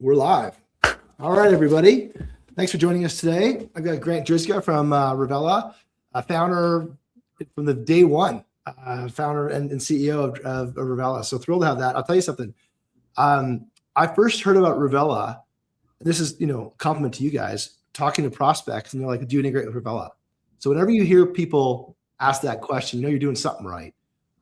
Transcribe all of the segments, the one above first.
We're live. All right, everybody. Thanks for joining us today. I've got Grant Drzyzga from Revella, a founder from the day one, founder and CEO of Revella. So thrilled to have that. I'll tell you something. I first heard about Revella. This is, compliment to you guys, talking to prospects, and they're like, do you integrate with Revella? So whenever you hear people ask that question, you're doing something right.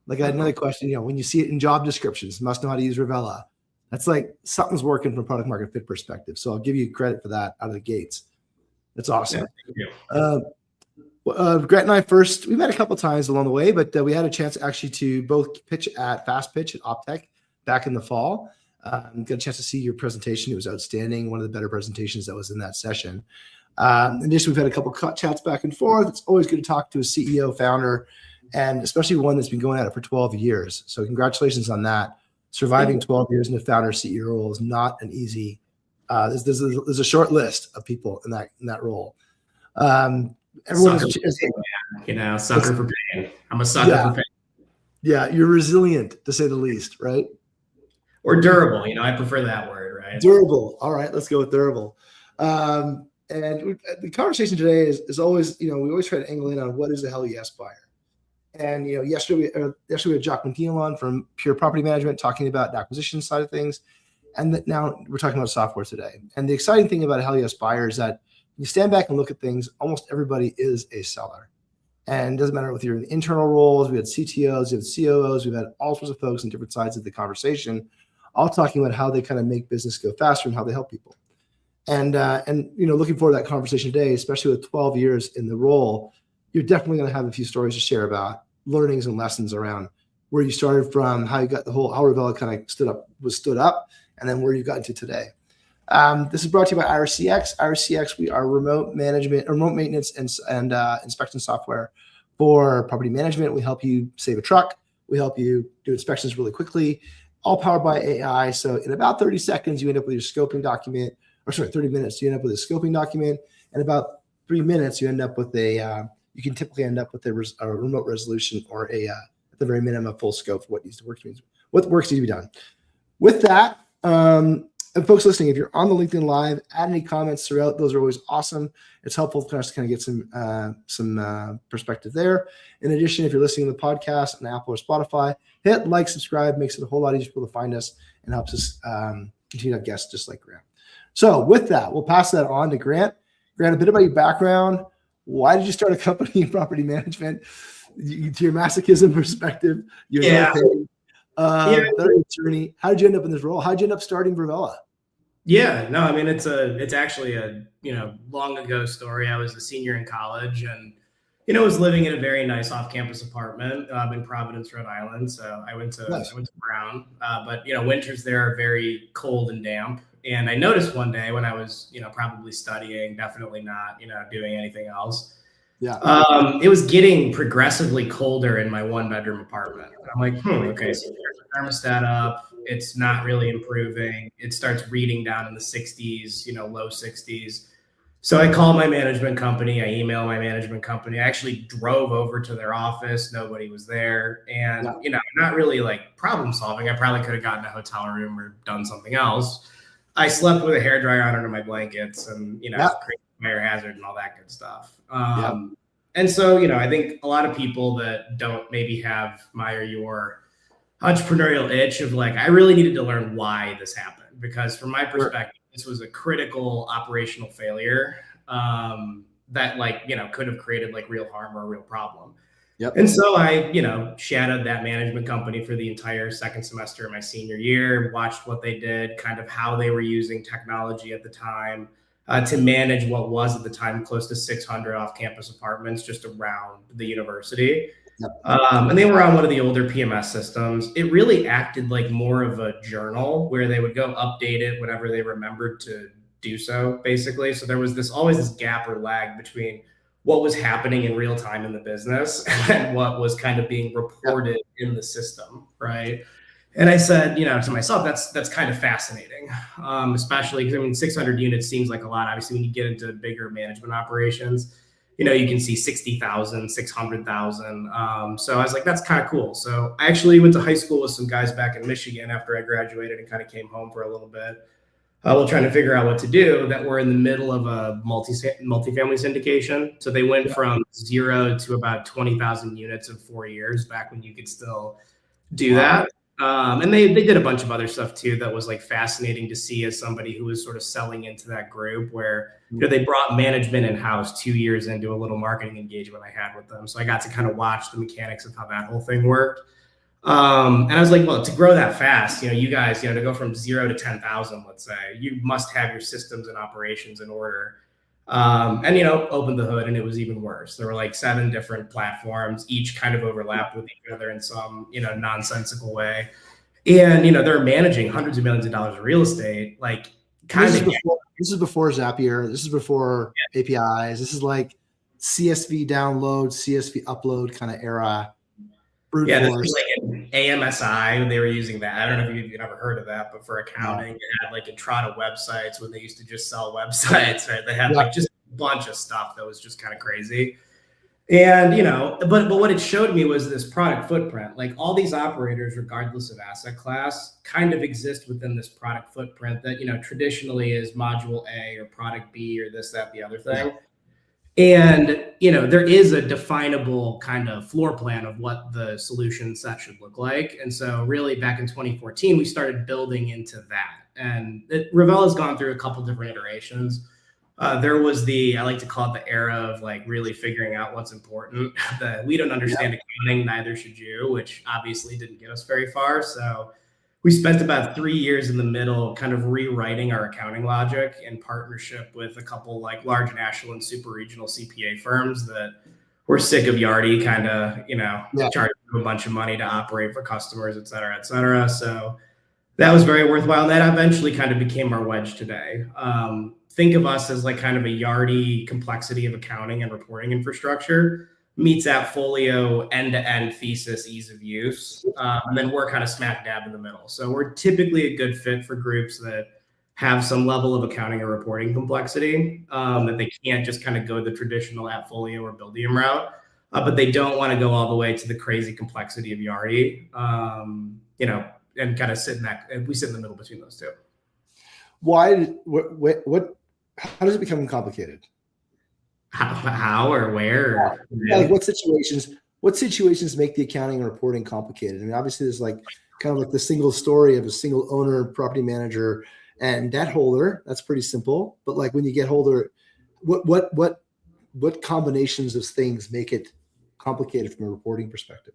Like I had another question, when you see it in job descriptions, must know how to use Revella. That's like something's working from a product market fit perspective. So I'll give you credit for that out of the gates. That's awesome. Yeah, Grant and I we met a couple of times along the way, but we had a chance actually to both pitch at Fast Pitch at Optech back in the fall. Got a chance to see your presentation. It was outstanding. One of the better presentations that was in that session. In addition, we've had a couple of chats back and forth. It's always good to talk to a CEO, founder, and especially one that's been going at it for 12 years. So congratulations on that. Surviving 12 years in the founder CEO role is not an easy. There's a short list of people in that role. Everyone sucker for pain. I'm a sucker for pain. Yeah, you're resilient to say the least, right? Or durable. I prefer that word, right? Durable. All right, let's go with durable. And the conversation today is always, we always try to angle in on what is a hell yes buyer. And yesterday we had Jacques McNeil on from Pure Property Management talking about the acquisition side of things, and now we're talking about software today. And the exciting thing about a hell yes buyer is that you stand back and look at things. Almost everybody is a seller, and it doesn't matter if you're in the internal roles. We had CTOs, we had COOs, we've had all sorts of folks on different sides of the conversation, all talking about how they kind of make business go faster and how they help people. And looking forward to that conversation today, especially with 12 years in the role. You're definitely going to have a few stories to share about learnings and lessons around where you started from, how you got how Revella kind of stood up, and then where you got into today. This is brought to you by IRCX. IRCX, we are remote maintenance and inspection software for property management. We help you save a truck. We help you do inspections really quickly, all powered by AI. So in about 30 seconds, you end up with your scoping document, 30 minutes, you end up with a scoping document, and about 3 minutes, you end up with you can typically end up with a remote resolution or at the very minimum, a full scope of what works needs to be done. With that, and folks listening, if you're on the LinkedIn Live, add any comments throughout. Those are always awesome. It's helpful for us to kind of get some perspective there. In addition, if you're listening to the podcast on Apple or Spotify, hit like, subscribe, makes it a whole lot easier for people to find us and helps us continue to have guests just like Grant. So with that, we'll pass that on to Grant. Grant, a bit about your background. Why did you start a company in property management? To your masochism perspective, your journey. How did you end up in this role? How did you end up starting Revella? Yeah, no, I mean it's actually a long ago story. I was a senior in college and was living in a very nice off-campus apartment in Providence, Rhode Island. So I went to Brown, but winters there are very cold and damp. And I noticed one day when I was, probably studying, definitely not, doing anything else. Yeah. It was getting progressively colder in my 1-bedroom apartment. And I'm like, okay, so there's a thermostat up. It's not really improving. It starts reading down in the 60s, low 60s. So I called my management company. I emailed my management company. I actually drove over to their office. Nobody was there. And, not really like problem solving. I probably could have gotten a hotel room or done something else. I slept with a hairdryer on under my blankets and, created fire hazard and all that good stuff. And so, I think a lot of people that don't maybe have my or your entrepreneurial itch of like, I really needed to learn why this happened, because from my perspective, this was a critical operational failure that could have created like real harm or a real problem. Yep. And so I, shadowed that management company for the entire second semester of my senior year, watched what they did, kind of how they were using technology at the time to manage what was at the time close to 600 off-campus apartments just around the university. Yep. And they were on one of the older PMS systems. It really acted like more of a journal where they would go update it whenever they remembered to do so, basically. So there was always this gap or lag between what was happening in real time in the business and what was kind of being reported in the system, right? And I said, to myself, that's kind of fascinating, especially because 600 units seems like a lot. Obviously, when you get into bigger management operations, you can see 60,000, 600,000. So I was like, that's kind of cool. So I actually went to high school with some guys back in Michigan after I graduated and kind of came home for a little bit. while trying to figure out what to do, that were in the middle of a multifamily syndication. So they went from 0 to about 20,000 units in 4 years, back when you could still do that. And they did a bunch of other stuff too that was like fascinating to see as somebody who was sort of selling into that group, where they brought management in house 2 years into a little marketing engagement I had with them. So I got to kind of watch the mechanics of how that whole thing worked. And I was like, well, to grow that fast, you guys, to go from 0 to 10,000, let's say, you must have your systems and operations in order. And opened the hood, and it was even worse. There were like 7 different platforms, each kind of overlapped with each other in some nonsensical way. And they're managing hundreds of millions of dollars of real estate, like this is before Zapier. This is before APIs. This is like CSV download, CSV upload kind of era. This was like an AMSI. They were using that. I don't know if you've ever heard of that, but for accounting, it had like Entrada websites when they used to just sell websites, right? They had like just a bunch of stuff that was just kind of crazy. And, but what it showed me was this product footprint. Like all these operators, regardless of asset class, kind of exist within this product footprint that, traditionally is module A or product B or this, that, the other thing. And, there is a definable kind of floor plan of what the solution set should look like. And so really back in 2014, we started building into that. And Revel has gone through a couple different iterations. There was I like to call it the era of like really figuring out what's important. That we don't understand accounting, neither should you, which obviously didn't get us very far. So we spent about 3 years in the middle kind of rewriting our accounting logic in partnership with a couple like large national and super regional CPA firms that were sick of Yardi kind of, charging a bunch of money to operate for customers, et cetera, et cetera. So that was very worthwhile. And that eventually kind of became our wedge today. Think of us as like kind of a Yardi complexity of accounting and reporting infrastructure meets AppFolio end-to-end thesis, ease of use. And then we're kind of smack dab in the middle. So we're typically a good fit for groups that have some level of accounting or reporting complexity, that they can't just kind of go the traditional AppFolio or Buildium route, but they don't want to go all the way to the crazy complexity of Yardi, and kind of sit in that, and we sit in the middle between those two. How does it become complicated? How or where? Like what situations make the accounting and reporting complicated? I mean, obviously there's like kind of like the single story of a single owner, property manager, and debt holder. That's pretty simple. But like when you get holder, what combinations of things make it complicated from a reporting perspective?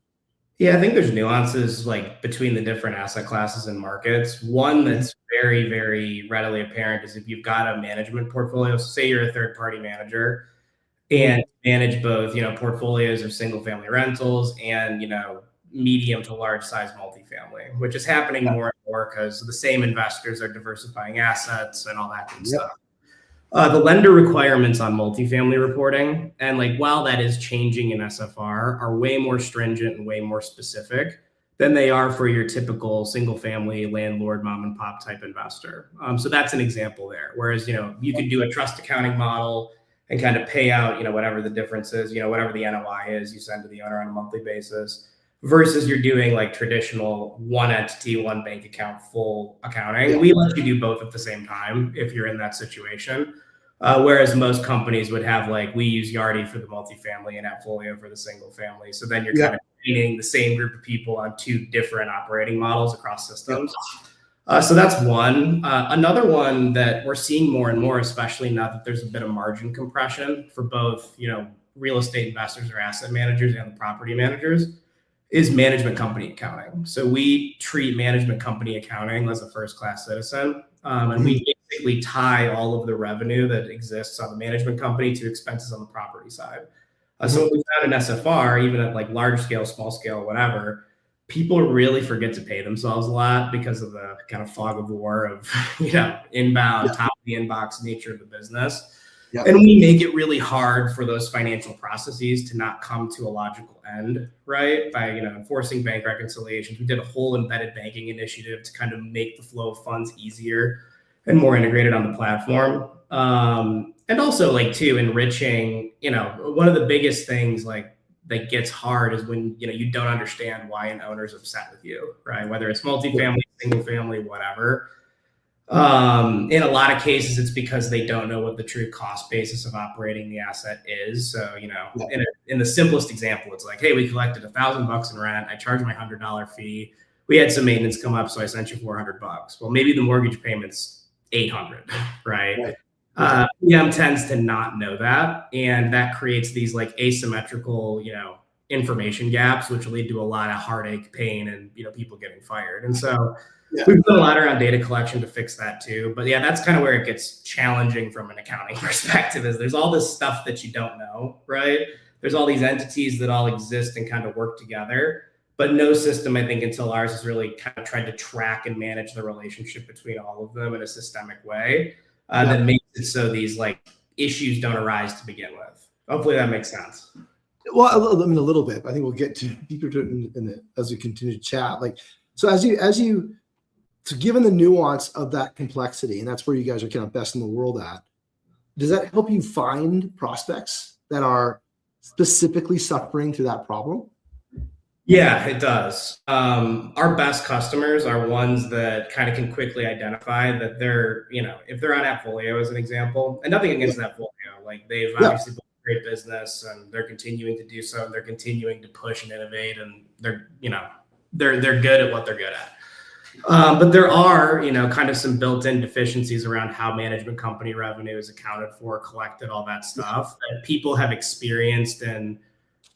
Yeah, I think there's nuances like between the different asset classes and markets. One that's very, very readily apparent is if you've got a management portfolio, say you're a third-party manager and manage both, portfolios of single-family rentals and, medium to large-size multifamily, which is happening more and more because the same investors are diversifying assets and all that good stuff. The lender requirements on multifamily reporting, and like while that is changing in SFR, are way more stringent and way more specific than they are for your typical single family landlord mom and pop type investor. So that's an example there. Whereas, you could do a trust accounting model and kind of pay out, whatever the difference is, whatever the NOI is you send to the owner on a monthly basis, versus you're doing like traditional one entity, one bank account, full accounting. We let you do both at the same time if you're in that situation. Whereas most companies would have like, we use Yardi for the multifamily and AppFolio for the single family. So then you're kind of training the same group of people on 2 different operating models across systems. So that's one. Another one that we're seeing more and more, especially now that there's a bit of margin compression for both, real estate investors or asset managers and the property managers, is management company accounting. So we treat management company accounting as a first-class citizen. And we basically tie all of the revenue that exists on the management company to expenses on the property side. So what we found in SFR, even at like large scale, small scale, whatever, people really forget to pay themselves a lot because of the kind of fog of war of, inbound, top of the inbox nature of the business. And we make it really hard for those financial processes to not come to a logical end, right? By, enforcing bank reconciliations. We did a whole embedded banking initiative to kind of make the flow of funds easier and more integrated on the platform. And also like too, enriching, one of the biggest things like that gets hard is when, you don't understand why an owner's upset with you, right? Whether it's multifamily, single family, whatever. In a lot of cases, it's because they don't know what the true cost basis of operating the asset is. So, Yeah. in the simplest example, it's like, hey, we collected $1,000 in rent. I charged my $100 fee. We had some maintenance come up, so I sent you $400. Well, maybe the mortgage payment's 800, right? Right. Yeah. PM tends to not know that, and that creates these like asymmetrical, information gaps, which will lead to a lot of heartache, pain, and people getting fired. And so Yeah. we've done a lot around data collection to fix that too. But yeah, that's kind of where it gets challenging from an accounting perspective. Is there's all this stuff that you don't know, right? There's all these entities that all exist and kind of work together, but no system, I think, until ours has really kind of tried to track and manage the relationship between all of them in a systemic way that makes it so these like issues don't arise to begin with. Hopefully that makes sense. Well, I mean, a little bit. I think we'll get deeper to it as we continue to chat. Like, so so given the nuance of that complexity, and that's where you guys are kind of best in the world at, does that help you find prospects that are specifically suffering through that problem? Yeah, it does. Our best customers are ones that kind of can quickly identify that they're, if they're on AppFolio as an example, and nothing against AppFolio, like they've obviously built a great business and they're continuing to do so, and they're continuing to push and innovate, and they're good at what they're good at. But there are, kind of some built-in deficiencies around how management company revenue is accounted for, collected, all that stuff that people have experienced in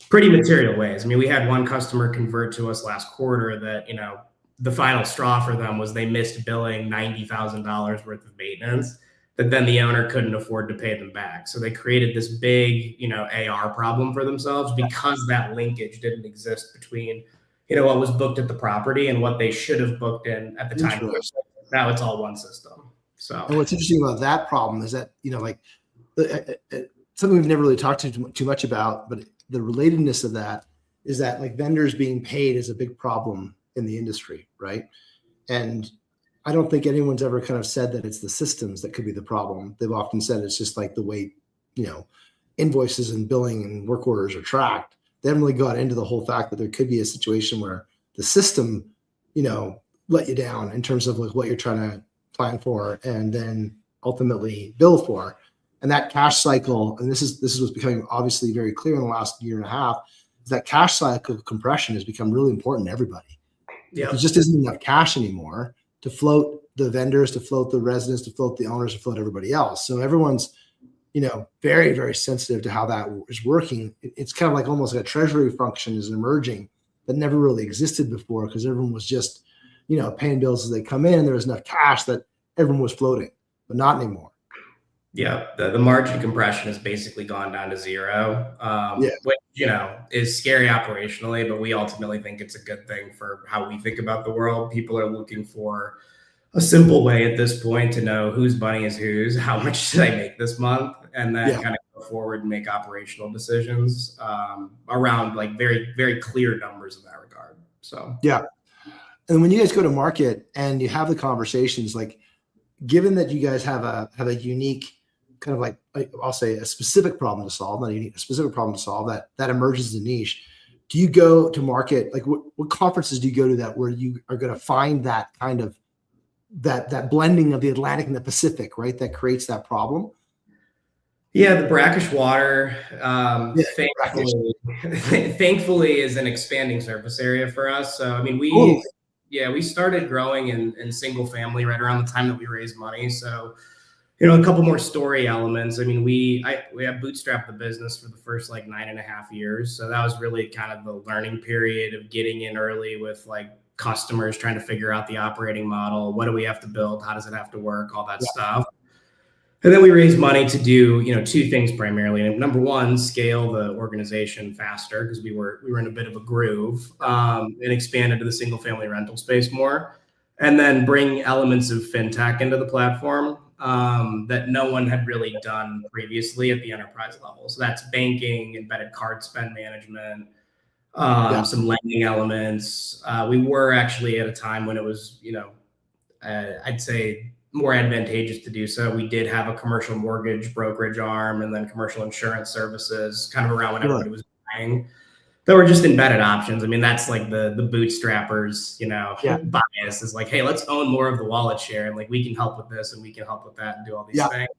pretty material ways. I mean, we had one customer convert to us last quarter that, the final straw for them was they missed billing $90,000 worth of maintenance that then the owner couldn't afford to pay them back. So they created this big, AR problem for themselves because that linkage didn't exist between what was booked at the property and what they should have booked in at the time. Now it's all one system. So, and what's interesting about that problem is that, something we've never really talked too much about, but the relatedness of that is that like vendors being paid is a big problem in the industry, right? And I don't think anyone's ever kind of said that it's the systems that could be the problem. They've often said it's just like the way, invoices and billing and work orders are tracked. They haven't really got into the whole fact that there could be a situation where the system, let you down in terms of like what you're trying to plan for and then ultimately bill for. And that cash cycle, and this is what's becoming obviously very clear in the last year and a half, is that cash cycle compression has become really important to everybody. Yeah. There just isn't enough cash anymore to float the vendors, to float the residents, to float the owners, to float everybody else. So everyone's, very, very sensitive to how that is working. It's kind of like almost like a treasury function is emerging that never really existed before because everyone was just, paying bills as they come in. There was enough cash that everyone was floating, but not anymore. Yeah, the margin compression has basically gone down to zero, which, is scary operationally, but we ultimately think it's a good thing for how we think about the world. People are looking for a simple way at this point to know whose money is whose, how much did I make this month, and then kind of go forward and make operational decisions around like very, very clear numbers in that regard. So, yeah. And when you guys go to market and you have the conversations, like, given that you guys have a unique kind of like I'll say a specific problem to solve, not a specific problem to solve that emerges as a niche. Do you go to market? Like what conferences do you go to that where you are going to find that kind of that blending of the Atlantic and the Pacific, right? That creates that problem. Yeah, the brackish water, thankfully is an expanding surface area for us. So, I mean, we started growing in single family right around the time that we raised money. So, a couple more story elements. I mean, we have bootstrapped the business for the first like 9.5 years. So that was really kind of the learning period of getting in early with like customers, trying to figure out the operating model. What do we have to build? How does it have to work? All that stuff. And then we raised money to do, two things primarily. And number one, scale the organization faster because we were in a bit of a groove, and expand into the single family rental space more. And then bring elements of fintech into the platform that no one had really done previously at the enterprise level. So that's banking, embedded card spend management, some lending elements. We were actually at a time when it was, I'd say more advantageous to do so. We did have a commercial mortgage brokerage arm and then commercial insurance services kind of around when everybody was buying. that were just embedded options. I mean, that's like the bootstrappers, Yeah. bias is like, hey, let's own more of the wallet share, and like we can help with this and we can help with that and do all these Yeah. things.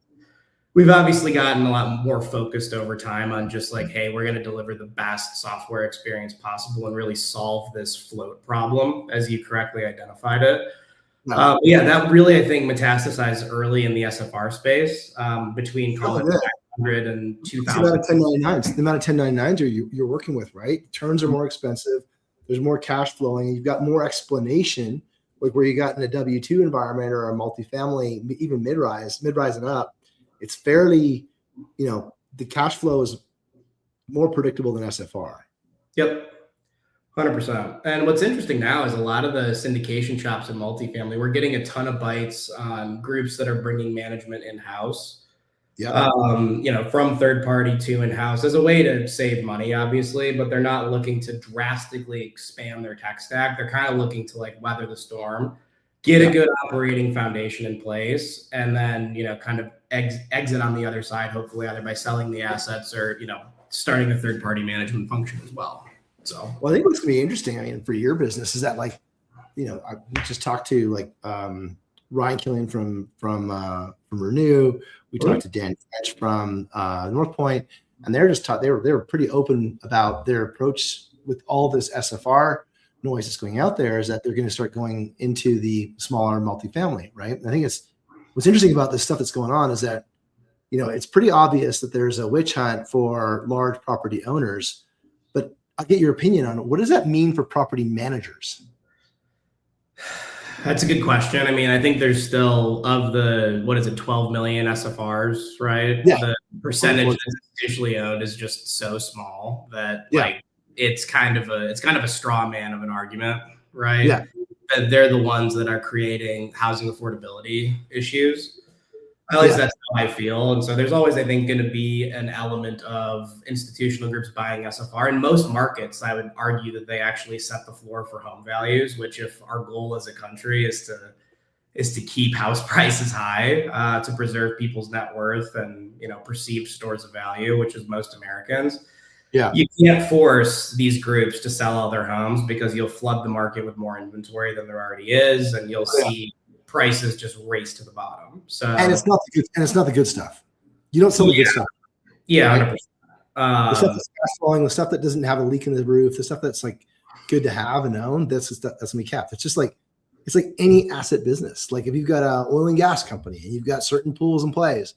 We've obviously gotten a lot more focused over time on just like, hey, we're going to deliver the best software experience possible and really solve this float problem, as you correctly identified it. Yeah, that really, I think, metastasized early in the SFR space, between call it 500 and 2000. The amount of 1099s you're working with, right? Turns are more expensive. There's more cash flowing. You've got more explanation, like where you got in a W-2 environment or a multifamily, even mid-rise and up. It's fairly, the cash flow is more predictable than SFR. Yep. 100%. And what's interesting now is a lot of the syndication shops in multifamily, we're getting a ton of bites on groups that are bringing management in-house. Yeah. From third party to in-house as a way to save money, obviously, but they're not looking to drastically expand their tech stack. They're kind of looking to like weather the storm, get a good operating foundation in place, and then, kind of exit on the other side, hopefully either by selling the assets or, starting a third party management function as well. So, well, I think what's going to be interesting, I mean, for your business is that like, I just talked to like Ryan Killian from Renew. We talked to Dan Fetch from North Point, and they're just they were pretty open about their approach with all this SFR noise that's going out there, is that they're going to start going into the smaller multifamily, right? And I think what's interesting about this stuff that's going on is that, it's pretty obvious that there's a witch hunt for large property owners, but I'll get your opinion on what does that mean for property managers? That's a good question. I mean, I think there's still, of the, 12 million SFRs, right? Yeah. The percentage that's institutionally owned is just so small that like it's kind of a straw man of an argument, right? Yeah. That they're the ones that are creating housing affordability issues. At least that's how I feel. And so there's always, I think, going to be an element of institutional groups buying SFR. In most markets, I would argue that they actually set the floor for home values, which, if our goal as a country is to keep house prices high, to preserve people's net worth and, perceived stores of value, which is most Americans. Yeah. You can't force these groups to sell all their homes, because you'll flood the market with more inventory than there already is, and you'll see prices just race to the bottom. So, and it's not the good stuff. You don't sell the good stuff. Yeah, right? 100%. The stuff that's fast falling, the stuff that doesn't have a leak in the roof, the stuff that's like good to have and own, that's gonna be capped. It's just like, it's like any asset business. Like if you've got an oil and gas company and you've got certain pools and plays,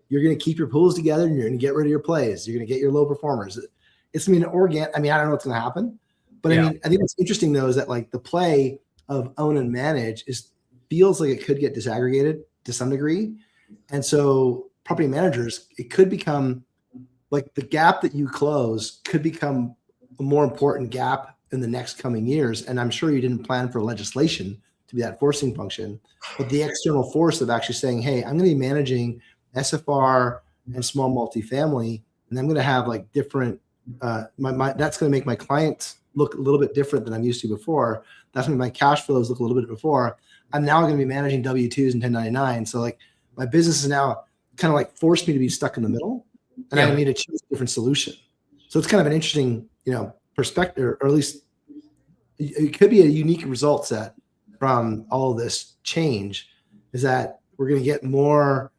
you're going to keep your pools together and you're going to get rid of your plays. You're going to get your low performers. It's I don't know what's going to happen, but I think what's interesting though is that like the play of own and manage feels like it could get disaggregated to some degree. And so property managers, it could become like the gap that you close could become a more important gap in the next coming years. And I'm sure you didn't plan for legislation to be that forcing function, but the external force of actually saying, hey, I'm going to be managing SFR and small multifamily, and I'm going to have like different, that's going to make my clients look a little bit different than I'm used to before. That's going to make my cash flows look a little bit before. I'm now going to be managing W-2s and 1099. So like my business is now kind of like forced me to be stuck in the middle, and I need to choose a different solution. So it's kind of an interesting, perspective, or at least it could be a unique result set from all of this change, is that we're going to get more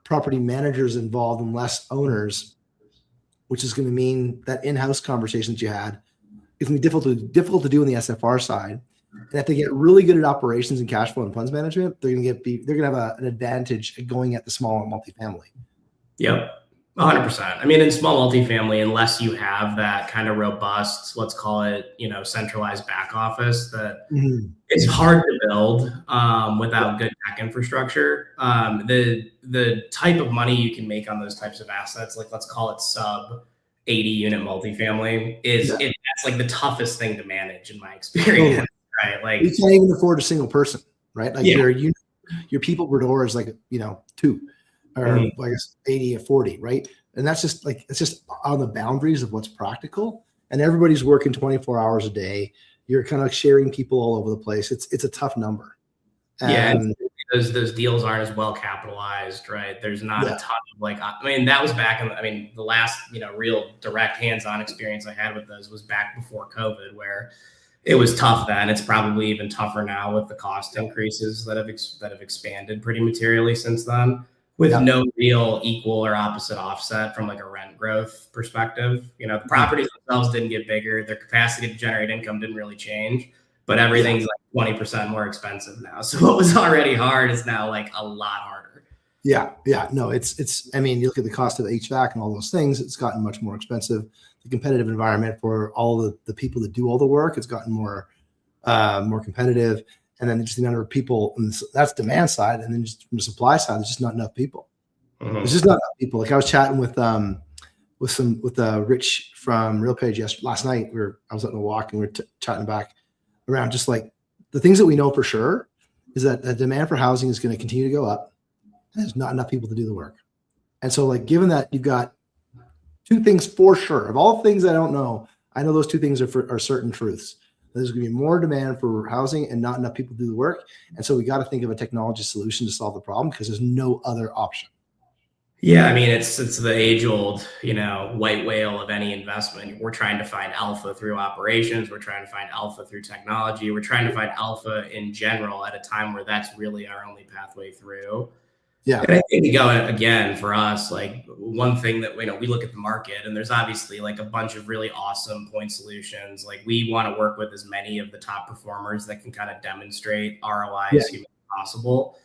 property managers involved and less owners, which is going to mean that in-house conversations you had is going to be difficult to do on the SFR side. And if they get really good at operations and cash flow and funds management, they're going to have an advantage at going at the smaller multifamily. Yep. 100%. I mean, in small multifamily, unless you have that kind of robust, let's call it, centralized back office, that it's hard to build without good tech infrastructure. The type of money you can make on those types of assets, like let's call it sub 80 unit multifamily, that's like the toughest thing to manage in my experience. Right? Like you can't even afford a single person, right? Like your people per door is like 2. Or I guess 80 or 40, right? And that's just like, it's just on the boundaries of what's practical. And everybody's working 24 hours a day. You're kind of sharing people all over the place. It's a tough number. It's those deals aren't as well capitalized, right? There's not a ton of like, I mean, that was back in, I mean, the last, real direct hands-on experience I had with those was back before COVID, where it was tough then. It's probably even tougher now with the cost increases that have expanded pretty materially since then, with no real equal or opposite offset from like a rent growth perspective. The properties themselves didn't get bigger. Their capacity to generate income didn't really change, but everything's like 20% more expensive now. So what was already hard is now like a lot harder. Yeah. No, it's, I mean, you look at the cost of HVAC and all those things, it's gotten much more expensive. The competitive environment for all the people that do all the work, it's gotten more competitive. And then just the number of people, and that's demand side. And then just from the supply side, there's just not enough people. There's just not enough people. Like I was chatting with Rich from RealPage last night. I was out on a walk and we were chatting back around just like the things that we know for sure is that the demand for housing is going to continue to go up. And there's not enough people to do the work. And so like, given that you've got two things for sure, of all things I don't know, I know those two things are certain truths. There's going to be more demand for housing and not enough people to do the work. And so we got to think of a technology solution to solve the problem because there's no other option. Yeah, I mean, it's the age-old, white whale of any investment. We're trying to find alpha through operations. We're trying to find alpha through technology. We're trying to find alpha in general at a time where that's really our only pathway through. Yeah. And I think again, for us, like one thing that, we look at the market and there's obviously like a bunch of really awesome point solutions. Like we want to work with as many of the top performers that can kind of demonstrate ROI as humanly possible.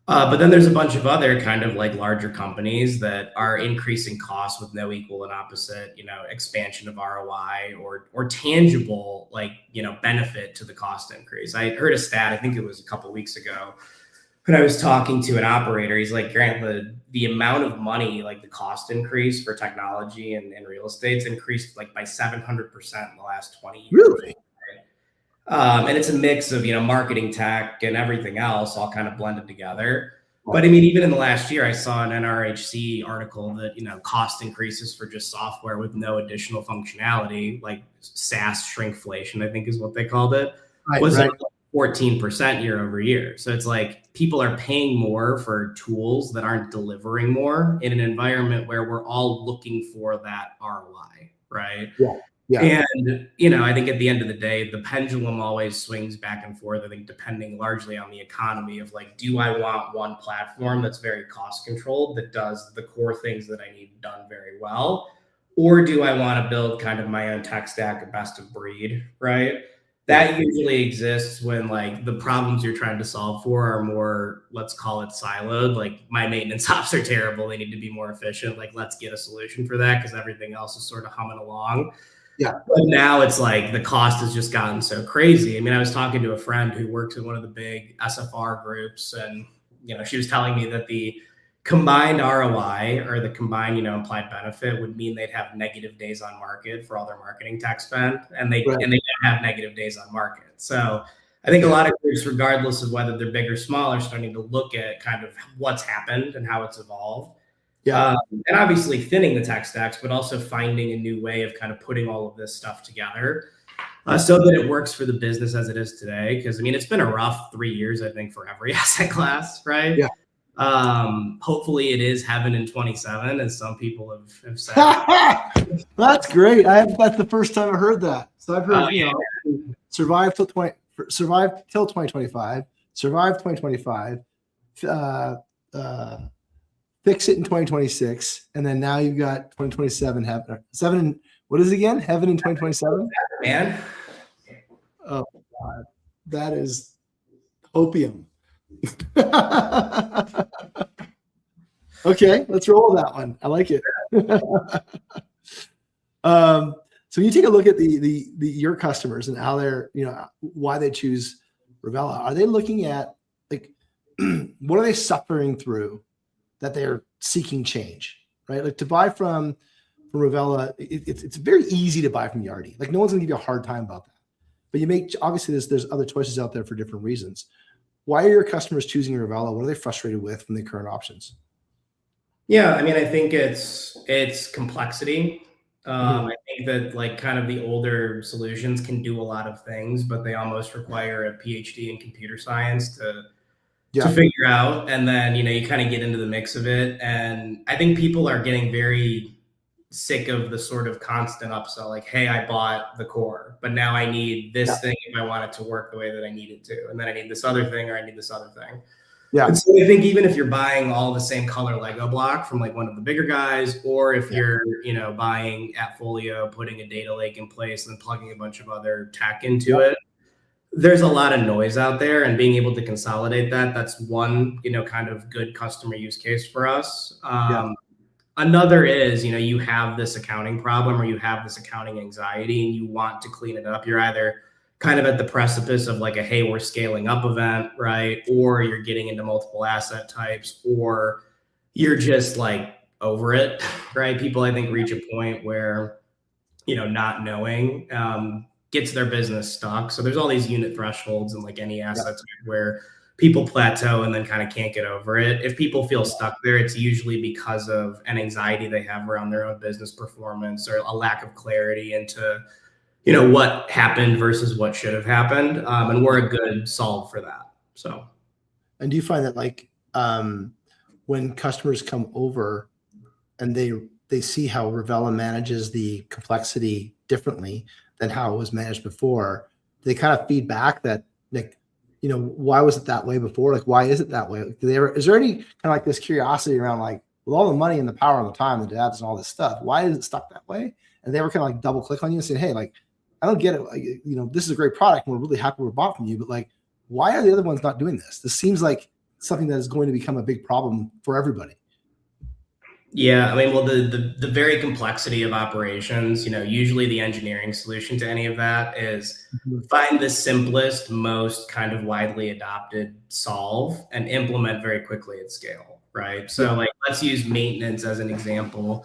But then there's a bunch of other kind of like larger companies that are increasing costs with no equal and opposite, expansion of ROI or tangible, like, benefit to the cost increase. I heard a stat, I think it was a couple of weeks ago, when I was talking to an operator. He's like, Grant, the amount of money, like the cost increase for technology and real estate's increased like by 700% in the last 20 years. Really? And it's a mix of, marketing, tech, and everything else all kind of blended together. But I mean, even in the last year, I saw an NRHC article that, cost increases for just software with no additional functionality, like SaaS shrinkflation, I think is what they called it, was like 14% year over year. So it's like people are paying more for tools that aren't delivering more in an environment where we're all looking for that ROI, right? Yeah. And, I think at the end of the day, the pendulum always swings back and forth, I think, depending largely on the economy of like, do I want one platform that's very cost controlled that does the core things that I need done very well? Or do I want to build kind of my own tech stack, a best of breed, right? That usually exists when like the problems you're trying to solve for are more, let's call it siloed. Like my maintenance ops are terrible. They need to be more efficient. Like, let's get a solution for that because everything else is sort of humming along. Yeah. But now it's like the cost has just gotten so crazy. I mean, I was talking to a friend who works in one of the big SFR groups, and she was telling me that the combined ROI or the combined implied benefit would mean they'd have negative days on market for all their marketing tech spend, and they don't have negative days on market. So I think a lot of groups, regardless of whether they're big or small, are starting to look at kind of what's happened and how it's evolved. And obviously thinning the tech stacks, but also finding a new way of kind of putting all of this stuff together so that it works for the business as it is today. Because I mean, it's been a rough 3 years, I think, for every asset class, right? Yeah. Hopefully it is heaven in 27, as some people have said. That's great. That's the first time I heard that. So I've heard, survive till 2025, survive 2025, fix it in 2026, and then now you've got 2027 heaven. What is it again? Heaven in 2027? Man. Oh God. That is opium. Okay, let's roll with that one. I like it. So when you take a look at your customers and how they're, why they choose Revela, are they looking at like what are they suffering through that they're seeking change, right? Like to buy from Revela, it's very easy to buy from Yardi. Like no one's gonna give you a hard time about that. But obviously there's other choices out there for different reasons. Why are your customers choosing Revela? What are they frustrated with from the current options? Yeah, I mean, I think it's complexity. I think that like kind of the older solutions can do a lot of things, but they almost require a PhD in computer science to Yeah. figure out. And then, you kind of get into the mix of it. And I think people are getting very sick of the sort of constant upsell, like, hey, I bought the core, but now I need Yeah. this thing if I want it to work the way that I need it to. And then I need this other thing, or I need this other thing. Yeah. And so I think even if you're buying all the same color Lego block from like one of the bigger guys, or if you're, buying AppFolio, putting a data lake in place and plugging a bunch of other tech into it, there's a lot of noise out there, and being able to consolidate that's one, kind of good customer use case for us. Another is, you have this accounting problem, or you have this accounting anxiety, and you want to clean it up. You're either kind of at the precipice of like a, hey, we're scaling up event, right? Or you're getting into multiple asset types, or you're just like over it, right? People, I think, reach a point where, not knowing gets their business stuck. So there's all these unit thresholds in like any asset type where people plateau and then kind of can't get over it. If people feel stuck there, it's usually because of an anxiety they have around their own business performance, or a lack of clarity into, what happened versus what should have happened. And we're a good solve for that. So. And do you find that like when customers come over and they see how Revela manages the complexity differently than how it was managed before, they kind of feedback that, like, why was it that way before? Like, why is it that way? Is there any kind of like this curiosity around, like, with all the money and the power and the time, the devs and all this stuff, why is it stuck that way? And they were kind of like double click on you and saying, hey, like, I don't get it. Like, this is a great product and we're really happy we bought from you, but like, why are the other ones not doing this? This seems like something that is going to become a big problem for everybody. Yeah, I mean, well, the very complexity of operations, usually the engineering solution to any of that is find the simplest, most kind of widely adopted solve and implement very quickly at scale, right? So like, let's use maintenance as an example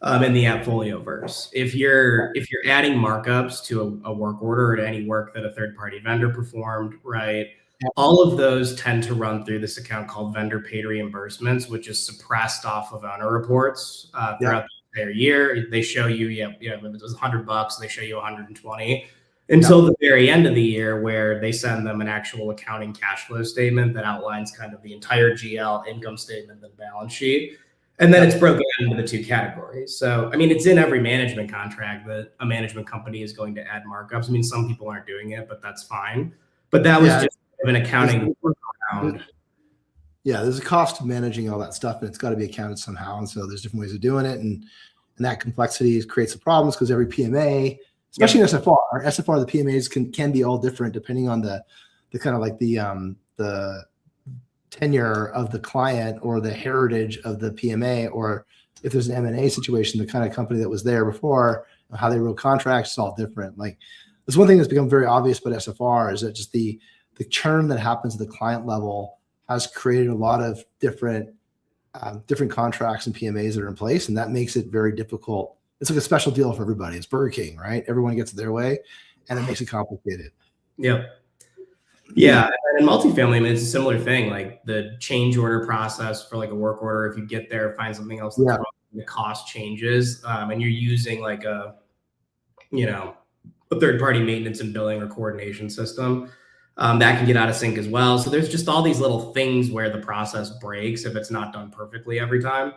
in the AppFolio verse. If you're adding markups to a work order, or to any work that a third-party vendor performed, right? All of those tend to run through this account called vendor paid reimbursements, which is suppressed off of owner reports throughout the entire year. They show you, if it was $100, they show you 120 until the very end of the year, where they send them an actual accounting cash flow statement that outlines kind of the entire GL, income statement, and balance sheet. And then it's broken into the two categories. So, I mean, it's in every management contract that a management company is going to add markups. I mean, some people aren't doing it, but that's fine. But that was just an accounting workaround. Yeah, there's a cost to managing all that stuff, and it's got to be accounted somehow. And so there's different ways of doing it, and that complexity creates some problems, because every PMA, especially in SFR, the PMAs can be all different depending on the kind of like the tenure of the client, or the heritage of the PMA, or if there's an M&A situation, the kind of company that was there before, how they wrote contracts is all different. Like, there's one thing that's become very obvious about SFR is that just the churn that happens at the client level has created a lot of different contracts and PMAs that are in place, and that makes it very difficult. It's like a special deal for everybody. It's Burger King, right? Everyone gets it their way, and it makes it complicated. Yeah. Yeah, and in multifamily, I mean, it's a similar thing. Like the change order process for like a work order, if you get there, find something else that's wrong, the cost changes, and you're using like a third-party maintenance and billing or coordination system, that can get out of sync as well. So there's just all these little things where the process breaks if it's not done perfectly every time,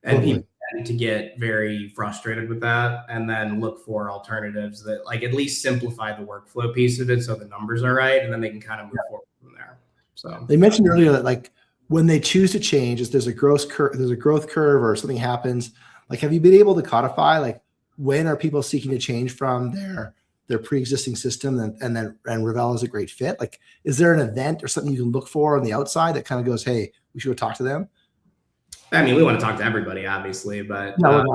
and people tend to get very frustrated with that, and then look for alternatives that like at least simplify the workflow piece of it so the numbers are right, and then they can kind of move forward from there. So they mentioned earlier that like when they choose to change, if there's a growth curve or something happens, like, have you been able to codify, like, when are people seeking to change from their pre-existing system and Revela is a great fit? Like, is there an event or something you can look for on the outside that kind of goes, hey, we should go talk to them? I mean, we want to talk to everybody, obviously, but no,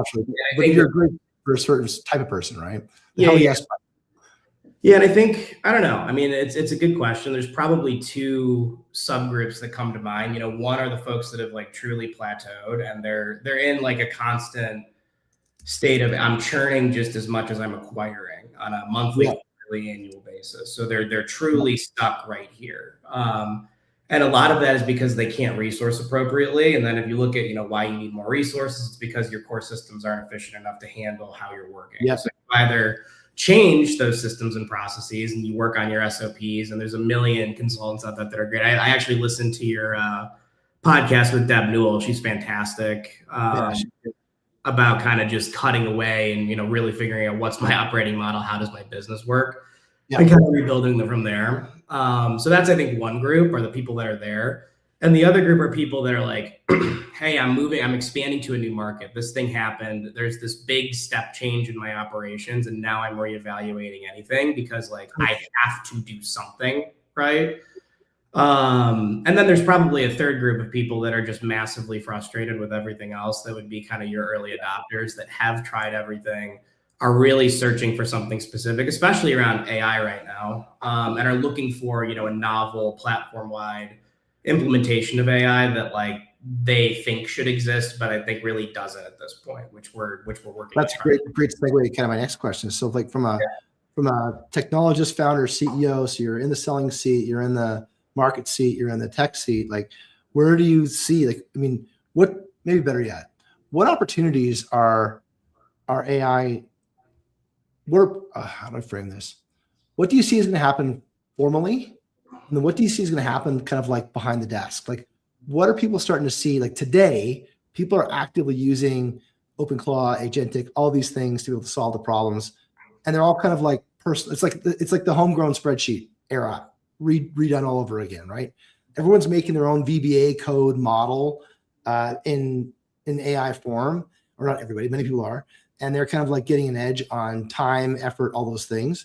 but you're great for a certain type of person, right? Yeah, and I think, I don't know. I mean, it's a good question. There's probably two subgroups that come to mind. One are the folks that have like truly plateaued, and they're in like a constant state of, I'm churning just as much as I'm acquiring on a monthly, quarterly, annual basis. So they're truly stuck right here. And a lot of that is because they can't resource appropriately. And then if you look at, why you need more resources, it's because your core systems aren't efficient enough to handle how you're working. So you either change those systems and processes, and you work on your SOPs. And there's a million consultants out there that are great. I actually listened to your podcast with Deb Newell. She's fantastic. About kind of just cutting away and, you know, really figuring out what's my operating model, how does my business work, and kind of rebuilding them from there. So that's, I think, one group are the people that are there. And the other group are people that are like, hey, I'm expanding to a new market. This thing happened. There's this big step change in my operations. And now I'm reevaluating anything because like I have to do something, right? And then there's probably a third group of people that are just massively frustrated with everything else. That would be kind of your early adopters that have tried everything, are really searching for something specific, especially around AI right now, and are looking for, you know, a novel platform-wide implementation of AI that like they think should exist, but I think really doesn't at this point, which we're working. That's great segue to kind of my next question. So like from a technologist, founder, CEO, so you're in the selling seat, you're in the market seat, you're in the tech seat, like where do you see, like, I mean, what, maybe better yet, what opportunities are AI, how do I frame this? What do you see is going to happen formally? And then what do you see is going to happen kind of like behind the desk? Like, what are people starting to see? Like today, people are actively using OpenClaw, agentic, all these things to be able to solve the problems. And they're all kind of like personal. It's like the homegrown spreadsheet era redone all over again, right? Everyone's making their own VBA code model in AI form, or not everybody, many people are. And they're kind of like getting an edge on time, effort, all those things.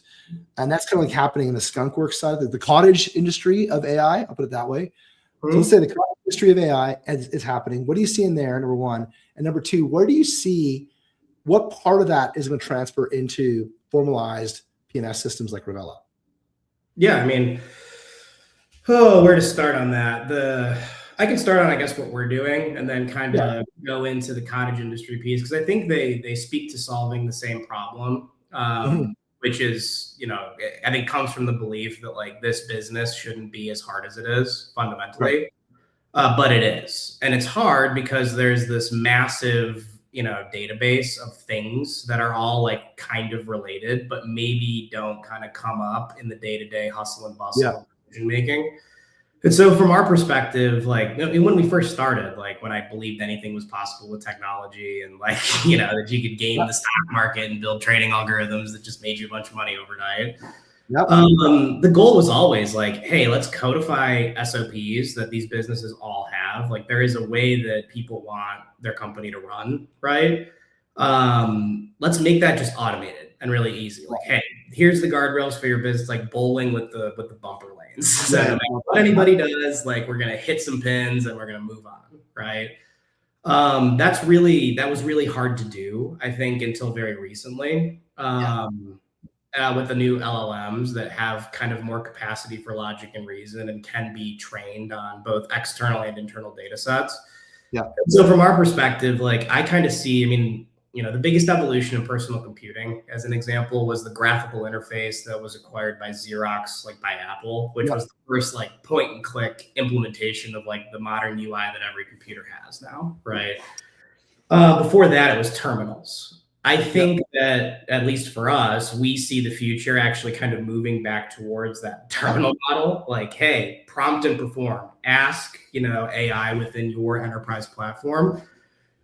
And that's kind of like happening in the skunkworks side, the cottage industry of AI, I'll put it that way. So let's say the cottage industry of AI is happening. What do you see in there, number one? And number two, where do you see, what part of that is going to transfer into formalized P&S systems like Revela? Yeah, I mean, where to start on that? I can start on, I guess, what we're doing and then kind of go into the cottage industry piece, because I think they speak to solving the same problem, which is, you know, I think comes from the belief that like this business shouldn't be as hard as it is fundamentally, but it is. And it's hard because there's this massive, you know, database of things that are all like kind of related, but maybe don't kind of come up in the day-to-day hustle and bustle of decision making. And so from our perspective, like when we first started, like when I believed anything was possible with technology and like, you know, that you could game the stock market and build trading algorithms that just made you a bunch of money overnight. The goal was always like, hey, let's codify SOPs that these businesses all have. Like there is a way that people want their company to run, right? Let's make that just automated and really easy. Like, hey, here's the guardrails for your business, like bowling with the bumper lanes. So no matter what anybody does, like we're gonna hit some pins and we're gonna move on, right? That was really hard to do, I think, until very recently. With the new LLMs that have kind of more capacity for logic and reason and can be trained on both external and internal data sets. So from our perspective, like I kind of see, I mean, you know, the biggest evolution in personal computing, as an example, was the graphical interface that was acquired by Xerox, like by Apple, which was the first like point and click implementation of like the modern UI that every computer has now, right? Before that, it was terminals. I think that, at least for us, we see the future actually kind of moving back towards that terminal model. Like, hey, prompt and perform. Ask, you know, AI within your enterprise platform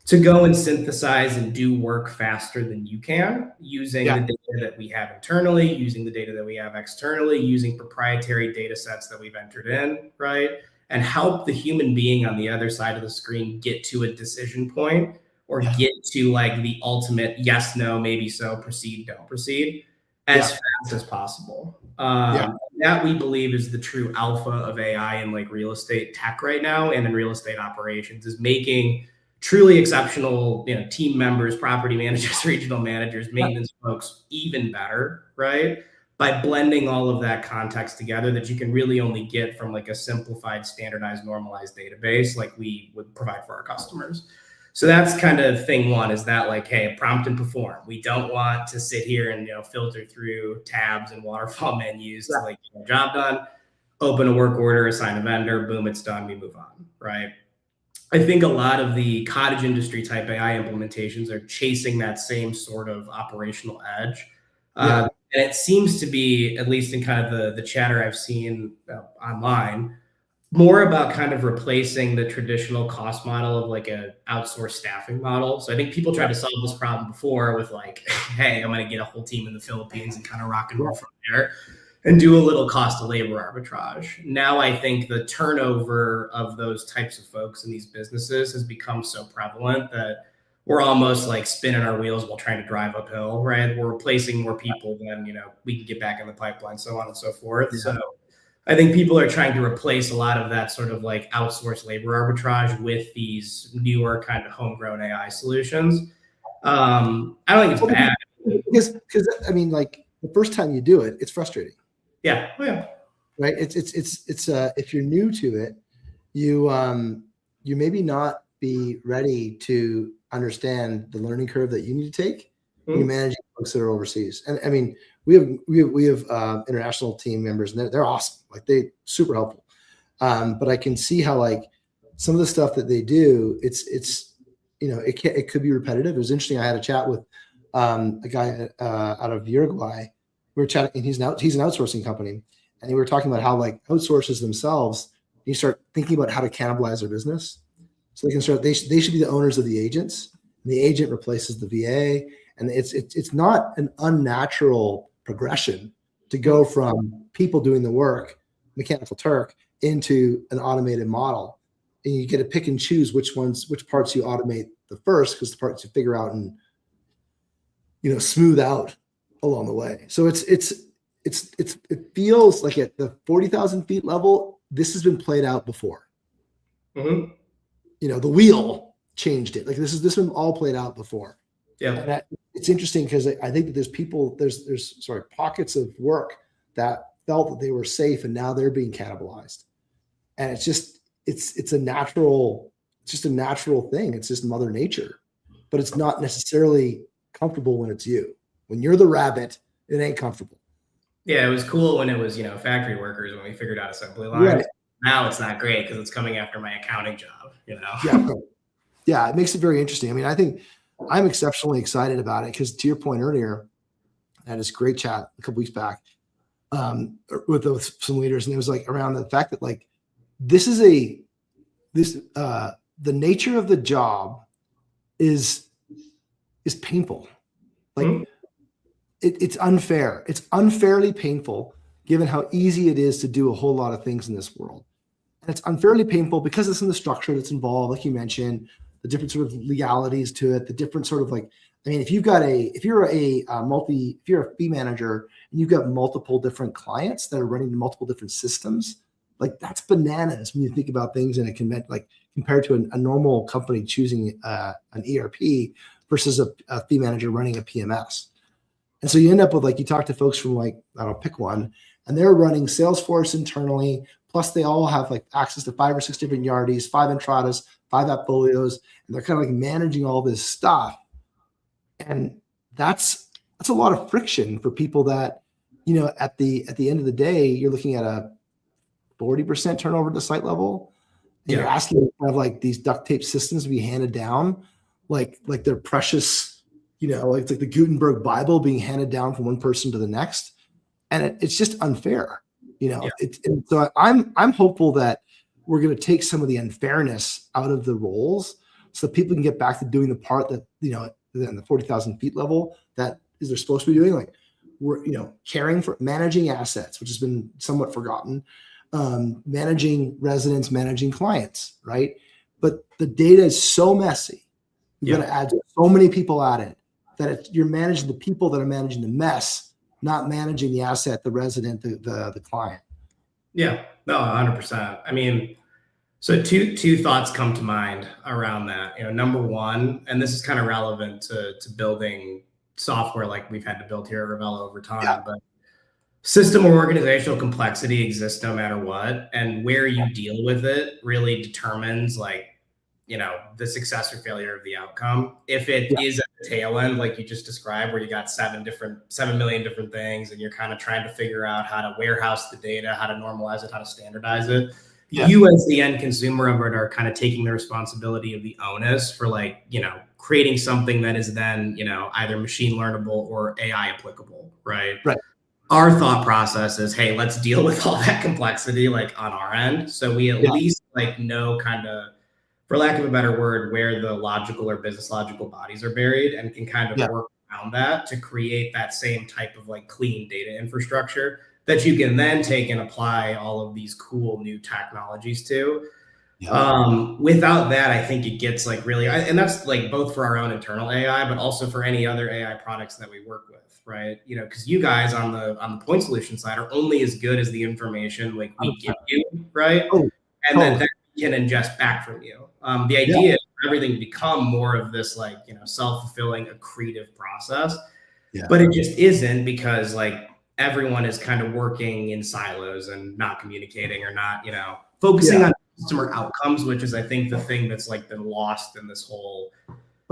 to go and synthesize and do work faster than you can, using the data that we have internally, using the data that we have externally, using proprietary data sets that we've entered in, right? And help the human being on the other side of the screen get to a decision point, or get to like the ultimate yes, no, maybe so, proceed, don't proceed, as fast as possible. That we believe is the true alpha of AI in like real estate tech right now, and in real estate operations, is making truly exceptional, you know, team members, property managers, regional managers, maintenance folks even better, right? By blending all of that context together that you can really only get from like a simplified, standardized, normalized database like we would provide for our customers. So that's kind of thing one, is that like, hey, prompt and perform. We don't want to sit here and, you know, filter through tabs and waterfall menus to like get a job done, open a work order, assign a vendor, boom, it's done, we move on, right? I think a lot of the cottage industry type AI implementations are chasing that same sort of operational edge. And it seems to be, at least in kind of the chatter I've seen online, more about kind of replacing the traditional cost model of like a outsourced staffing model. So I think people tried to solve this problem before with like, hey, I'm going to get a whole team in the Philippines and kind of rock and roll from there and do a little cost of labor arbitrage. Now I think the turnover of those types of folks in these businesses has become so prevalent that we're almost like spinning our wheels while trying to drive uphill, right? We're replacing more people than, we can get back in the pipeline, so on and so forth. Yeah. So I think people are trying to replace a lot of that sort of like outsourced labor arbitrage with these newer kind of homegrown AI solutions. I don't think it's bad. Because I mean, like the first time you do it, it's frustrating. Yeah. Oh, yeah. Right. It's if you're new to it, you maybe not be ready to understand the learning curve that you need to take when you're managing folks that are overseas. And I mean, we have international team members, and they're awesome. Like they super helpful. But I can see how like some of the stuff that they do, it could be repetitive. It was interesting. I had a chat with a guy out of Uruguay. We were chatting, and he's an outsourcing company, and we were talking about how like outsources themselves. You start thinking about how to cannibalize their business, so they can start. They should be the owners of the agents, and the agent replaces the VA, and it's not an unnatural progression to go from people doing the work, Mechanical Turk, into an automated model, and you get to pick and choose which parts you automate the first, because the parts you figure out and smooth out along the way. So it feels like at the 40,000 feet level, this has been played out before. Mm-hmm. The wheel changed it. Like this has been all played out before. Yeah. And it's interesting because I think that there's pockets of work that felt that they were safe, and now they're being cannibalized. And it's a natural thing. It's just Mother Nature, but it's not necessarily comfortable when it's you. When you're the rabbit, it ain't comfortable. Yeah, it was cool when it was, factory workers, when we figured out assembly lines. Right. Now it's not great because it's coming after my accounting job, Yeah, it makes it very interesting. I mean, I think I'm exceptionally excited about it because, to your point earlier, I had this great chat a couple weeks back with some leaders, and it was like around the fact that like the nature of the job is painful. Like it's unfair. It's unfairly painful given how easy it is to do a whole lot of things in this world. And it's unfairly painful because it's in the structure that's involved, like you mentioned, the different sort of legalities to it, the different sort of like, I mean, if you're a fee manager and you've got multiple different clients that are running multiple different systems, like that's bananas when you think about things in compared to a normal company choosing an ERP versus a fee manager running a PMS. And so you end up with, like, you talk to folks from like, I don't know, pick one, and they're running Salesforce internally. Plus they all have like access to 5 or 6 different Yardis, 5 Entradas, 5 Appfolios, and they're kind of like managing all this stuff. And that's a lot of friction for people that, at the end of the day, you're looking at a 40% turnover at the site level. And you're asking to have like these duct tape systems to be handed down, like they're precious, like the Gutenberg Bible being handed down from one person to the next. And it's just unfair, and so I'm hopeful that we're going to take some of the unfairness out of the roles so that people can get back to doing the part that, in the 40,000 feet level that is they're supposed to be doing. Like we're, caring for managing assets, which has been somewhat forgotten, managing residents, managing clients, right? But the data is so messy. You've got to add so many people at it that you're managing the people that are managing the mess, not managing the asset, the resident, the client. Yeah, no, 100%. I mean, so two thoughts come to mind around that. Number one, and this is kind of relevant to building software like we've had to build here at Revelo over time, but system or organizational complexity exists no matter what, and where you deal with it really determines like, the success or failure of the outcome. If it is at the tail end, like you just described, where you got 7 million different things, and you're kind of trying to figure out how to warehouse the data, how to normalize it, how to standardize it, you as the end consumer of it are kind of taking the responsibility of the onus for like, creating something that is then, either machine learnable or AI applicable, right? Right. Our thought process is, hey, let's deal with all that complexity like on our end. So we at least like know kind of, for lack of a better word, where the logical or business logical bodies are buried and can kind of work around that to create that same type of like clean data infrastructure that you can then take and apply all of these cool new technologies to. Without that, I think it gets like really, and that's like both for our own internal AI, but also for any other AI products that we work with, right? Because you guys on the point solution side are only as good as the information like we give you, right? And then that we can ingest back from you. The idea is for everything to become more of this like self-fulfilling accretive process, but it just isn't, because like everyone is kind of working in silos and not communicating or not focusing on customer outcomes, which is I think the thing that's like been lost in this whole.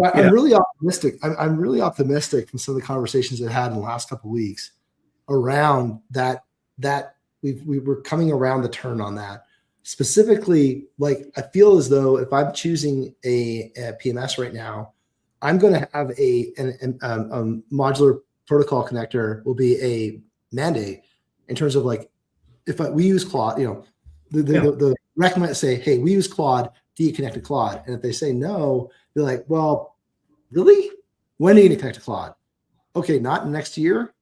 I'm really optimistic. I'm really optimistic from some of the conversations I've had in the last couple of weeks around that we were coming around the turn on that. Specifically, like I feel as though if I'm choosing a PMS right now, I'm going to have a modular protocol connector will be a mandate in terms of like if we use Claude, the recommend say, hey, we use Claude, do you connect to Claude? And if they say no, they're like, well, really? When are you going to connect to Claude? Okay, not next year.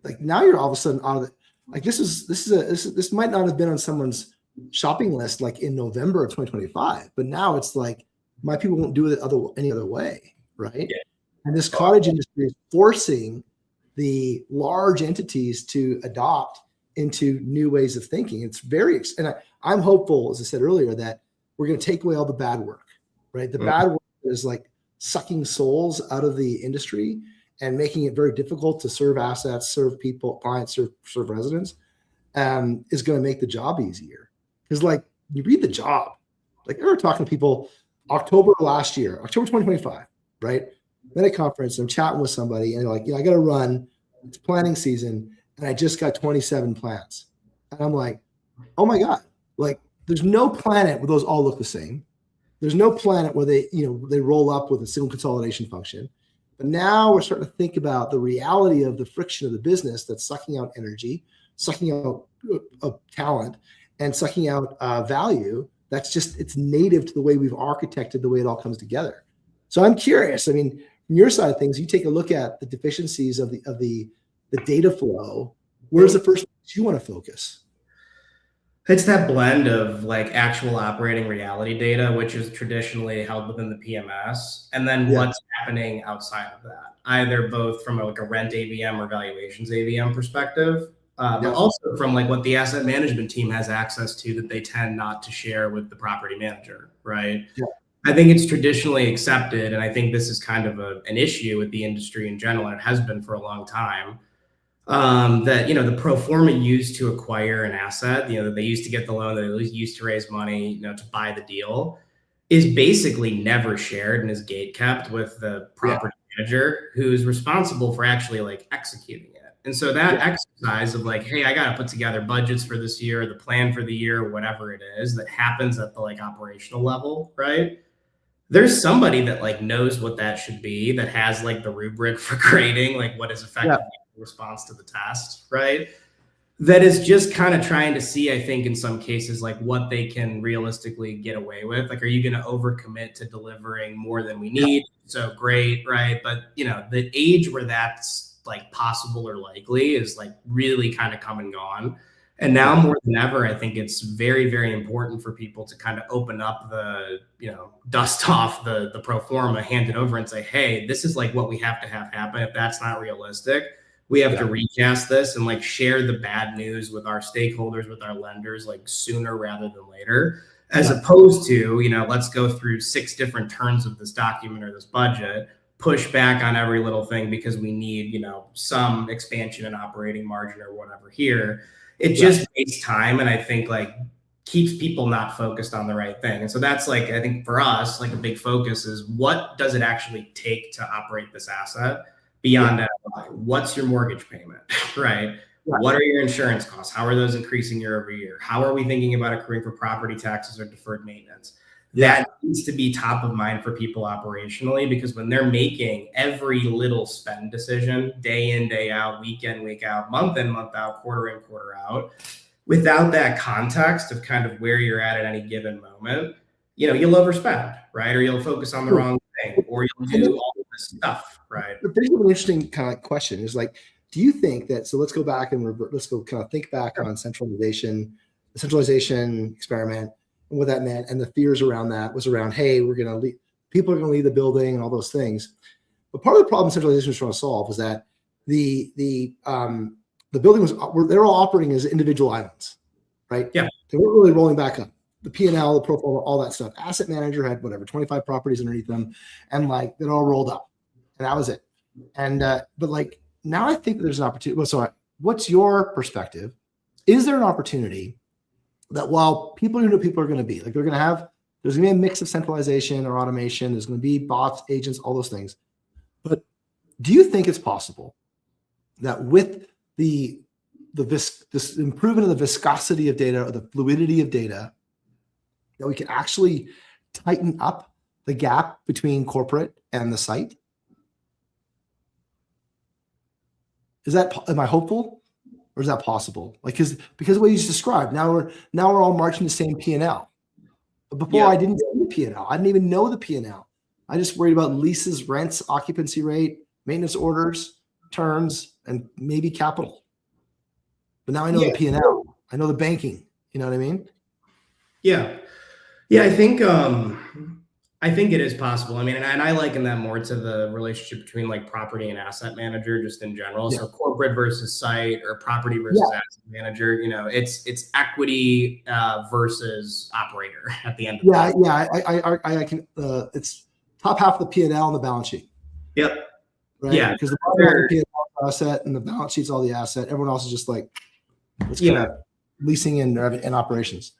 Like now you're all of a sudden out of it. Like this might not have been on someone's shopping list like in November of 2025, but now it's like my people won't do it any other way, right? And this cottage industry is forcing the large entities to adopt into new ways of thinking. It's and I'm hopeful, as I said earlier, that we're going to take away all the bad work, right? The bad work is like sucking souls out of the industry and making it very difficult to serve assets, serve people, clients, serve residents, is going to make the job easier. Because like you read the job, like I remember talking to people October last year, October 2025, right? I'm at a conference, I'm chatting with somebody and they're like, I got to run, it's planning season. And I just got 27 plants. And I'm like, oh my God, like there's no planet where those all look the same. There's no planet where they roll up with a single consolidation function. But now we're starting to think about the reality of the friction of the business that's sucking out energy, sucking out talent, and sucking out value. That's just, it's native to the way we've architected the way it all comes together. So I'm curious. I mean, from your side of things, you take a look at the deficiencies of the data flow. Where's the first place you want to focus? It's that blend of like actual operating reality data, which is traditionally held within the PMS, and then what's happening outside of that, either both from like a rent AVM or valuations AVM perspective, but also from like what the asset management team has access to that they tend not to share with the property manager, right? I think it's traditionally accepted, and I think this is kind of an issue with the industry in general, and it has been for a long time, that the pro forma used to acquire an asset, that they used to get the loan, that they used to raise money, to buy the deal, is basically never shared and is gate kept with the property manager who's responsible for actually like executing it. And so that exercise of like, hey, I got to put together budgets for this year, the plan for the year, whatever it is, that happens at the like operational level, right? There's somebody that like knows what that should be, that has like the rubric for grading, like what is effective response to the test, right? That is just kind of trying to see, I think in some cases, like what they can realistically get away with. Like, are you going to overcommit to delivering more than we need? So great, right? But the age where that's like possible or likely is like really kind of come and gone. And now more than ever, I think it's very, very important for people to kind of open up the, dust off the pro forma, hand it over and say, hey, this is like what we have to have happen. If that's not realistic, we have to recast this and like share the bad news with our stakeholders, with our lenders, like sooner rather than later, as opposed to, let's go through 6 different turns of this document or this budget, push back on every little thing because we need, some expansion in operating margin or whatever here. It just takes time, and I think like keeps people not focused on the right thing. And so that's like, I think for us, like a big focus is what does it actually take to operate this asset beyond that? What's your mortgage payment, right? Right. What are your insurance costs? How are those increasing year over year? How are we thinking about accruing for property taxes or deferred maintenance? That needs to be top of mind for people operationally, because when they're making every little spend decision, day in, day out, week in, week out, month in, month out, quarter in, quarter out, without that context of kind of where you're at any given moment, you'll overspend, right? Or you'll focus on the wrong thing, or you'll do all of this stuff, right? But there's an interesting kind of question is like, do you think that, so let's go back and let's go kind of think back on the centralization experiment and what that meant. And the fears around that was around, hey, people are going to leave the building and all those things. But part of the problem centralization was trying to solve was that the building they're all operating as individual islands, right? Yeah. They weren't really rolling back up. The P&L, the pro forma, all that stuff. Asset manager had 25 properties underneath them, and like it all rolled up, and that was it. And but like now, I think there's an opportunity. Well, so what's your perspective? Is there an opportunity that while people are going to be like there's going to be a mix of centralization or automation. There's going to be bots, agents, all those things. But do you think it's possible that with this improvement of the viscosity of data or the fluidity of data, that we can actually tighten up the gap between corporate and the site? Am I hopeful, or is that possible? Like, because of what you just described, now we're all marching the same P&L. But before, I didn't see the P&L. I didn't even know the P&L. I just worried about leases, rents, occupancy rate, maintenance orders, terms, and maybe capital. But now I know the P&L. I know the banking. You know what I mean? Yeah. I think it is possible. I mean, and I liken that more to the relationship between like property and asset manager, just in general. Yeah. So corporate versus site, or property versus asset manager. It's equity versus operator at the end of the day. Yeah, I can. It's top half of the P&L and the balance sheet. Yep. Right. Yeah, because the P&L asset and the balance sheet's all the asset. Everyone else is just like, let's kind of leasing and operations.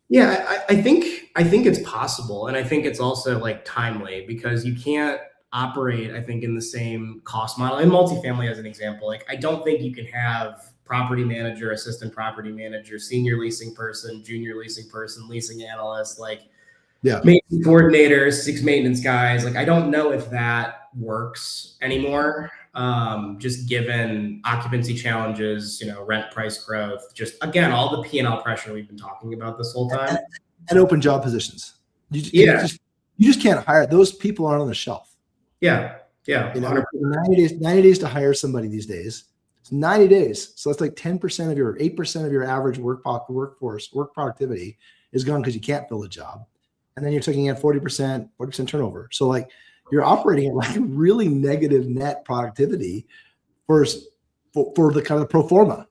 Yeah, I think it's possible, and I think it's also like timely, because you can't operate, I think, in the same cost model. In multifamily, as an example, like I don't think you can have property manager, assistant property manager, senior leasing person, junior leasing person, leasing analyst, maintenance coordinator, 6 maintenance guys. Like I don't know if that works anymore. Just given occupancy challenges, rent price growth, just again, all the P&L pressure we've been talking about this whole time. And open job positions. You just can't hire. Those people aren't on the shelf. Yeah. 90 days to hire somebody these days. It's 90 days. So it's like 10% of 8% of your average workforce, work productivity is gone because you can't fill a job. And then you're taking in 40% turnover. So like, you're operating at like really negative net productivity for the kind of pro forma,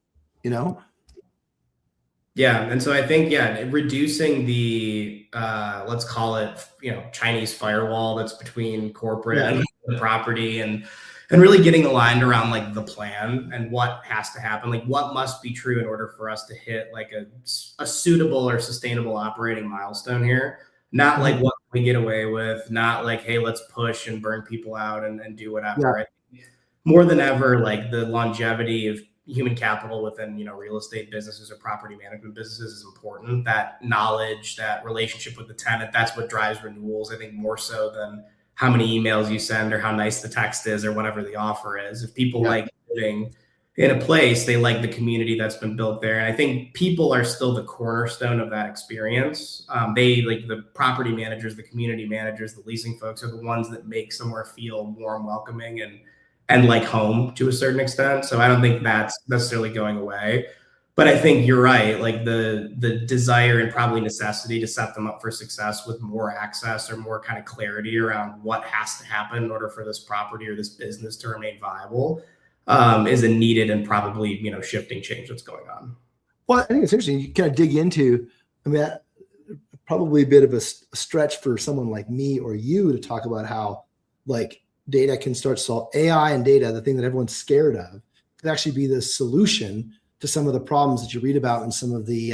Yeah. And so I think, reducing the, let's call it, Chinese firewall that's between corporate and the property, and really getting aligned around like the plan and what has to happen, like what must be true in order for us to hit like a suitable or sustainable operating milestone here. Not like what we get away with, not like, hey, let's push and burn people out and do whatever. Yeah. More than ever, like the longevity of human capital within, real estate businesses or property management businesses is important. That knowledge, that relationship with the tenant, that's what drives renewals, I think, more so than how many emails you send or how nice the text is or whatever the offer is. If people like living in a place, they like the community that's been built there. And I think people are still the cornerstone of that experience. They, like the property managers, the community managers, the leasing folks, are the ones that make somewhere feel warm, welcoming, and like home to a certain extent. So I don't think that's necessarily going away. But I think you're right. Like the desire and probably necessity to set them up for success with more access or more kind of clarity around what has to happen in order for this property or this business to remain viable is a needed and probably, shifting change that's going on. Well, I think it's interesting. You kind of dig into, probably a bit of a stretch for someone like me or you to talk about how like data can start to solve AI and data, the thing that everyone's scared of, could actually be the solution to some of the problems that you read about in some of the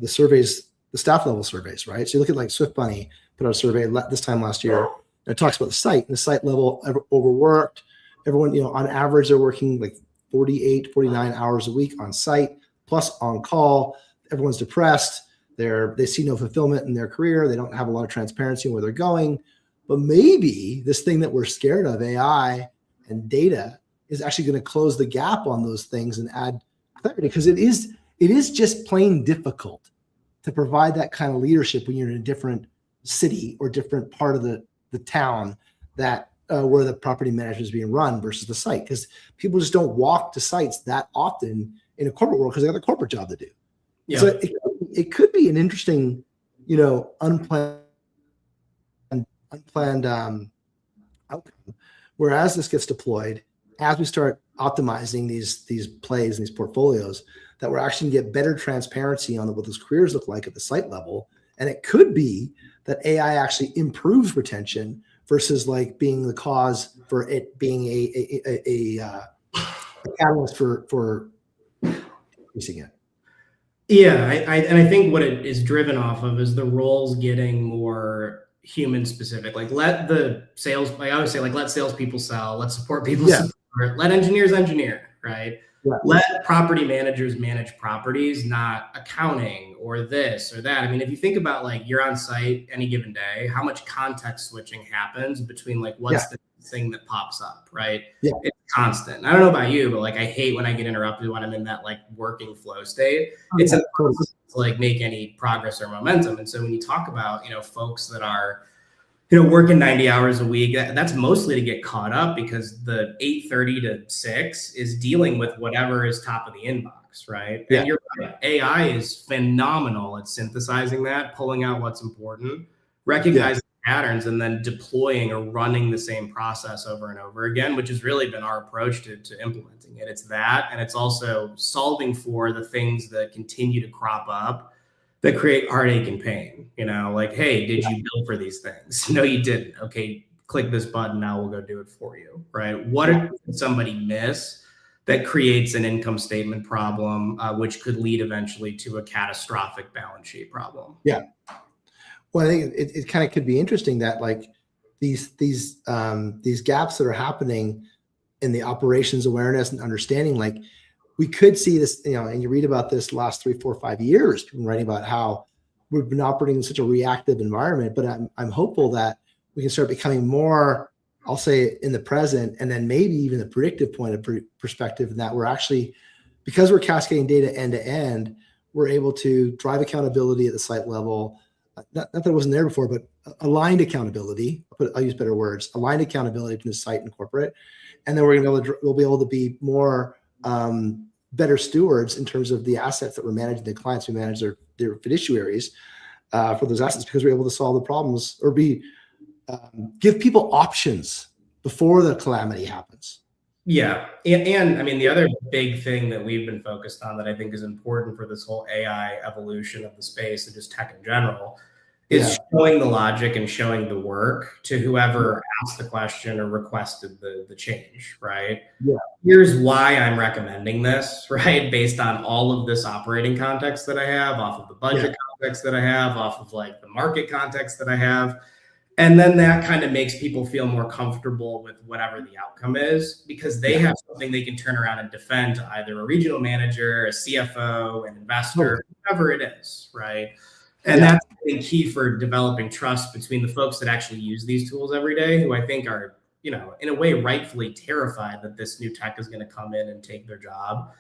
surveys, the staff level surveys, right? So you look at like Swift Bunny put out a survey this time last year. It talks about the site level overworked, everyone, on average, they're working like 48, 49 hours a week on site, plus on call. Everyone's depressed. They see no fulfillment in their career. They don't have a lot of transparency in where they're going. But maybe this thing that we're scared of, AI and data, is actually going to close the gap on those things and add clarity, because it is just plain difficult to provide that kind of leadership when you're in a different city or different part of the town that where the property management is being run versus the site, because people just don't walk to sites that often in a corporate world because they got a corporate job to do. Yeah. So it could be an interesting, unplanned outcome, whereas this gets deployed, as we start optimizing these plays and these portfolios, that we're actually going to get better transparency on what those careers look like at the site level. And it could be that AI actually improves retention versus like being the cause for it being a catalyst for increasing it. Yeah, I think what it is driven off of is the roles getting more human specific. Like let the sales, I always say, like let salespeople sell, let support people support, let engineers engineer, right? Yeah. Let property managers manage properties, not accounting or this or that. I mean, if you think about like you're on site any given day, how much context switching happens between like what's the thing that pops up, right? Yeah. It's constant. I don't know about you, but like I hate when I get interrupted when I'm in that like working flow state. It's impossible to like make any progress or momentum. And so when you talk about, folks that are working 90 hours a week, that's mostly to get caught up because the 8:30 to 6 is dealing with whatever is top of the inbox, right? Yeah. And you're right. AI is phenomenal at synthesizing that, pulling out what's important, recognizing patterns, and then deploying or running the same process over and over again, which has really been our approach to implementing it. It's that, and it's also solving for the things that continue to crop up that create heartache and pain, like, hey, did you bill for these things? No, you didn't. Okay, click this button. Now we'll go do it for you, right? What did somebody miss that creates an income statement problem, which could lead eventually to a catastrophic balance sheet problem? Yeah. Well, I think it kind of could be interesting that like these gaps that are happening in the operations awareness and understanding, like, we could see this, and you read about this last 3, 4, 5 years, people writing about how we've been operating in such a reactive environment. But I'm hopeful that we can start becoming more, I'll say, in the present, and then maybe even the predictive point of perspective, and that we're actually, because we're cascading data end to end, we're able to drive accountability at the site level. Not that it wasn't there before, but aligned accountability. I'll use better words. Aligned accountability between the site and corporate, and then we'll be able to be more better stewards in terms of the assets that we're managing, the clients who manage their fiduciaries for those assets, because we're able to solve the problems or give people options before the calamity happens. Yeah. And I mean, the other big thing that we've been focused on that I think is important for this whole AI evolution of the space and just tech in general is showing the logic and showing the work to whoever asked the question or requested the change, right? Yeah. Here's why I'm recommending this, right? Based on all of this operating context that I have, off of the budget context that I have, off of like the market context that I have. And then that kind of makes people feel more comfortable with whatever the outcome is, because they have something they can turn around and defend to either a regional manager, a CFO, an investor, whoever it is, right? And that's really key for developing trust between the folks that actually use these tools every day, who I think are, in a way, rightfully terrified that this new tech is going to come in and take their job,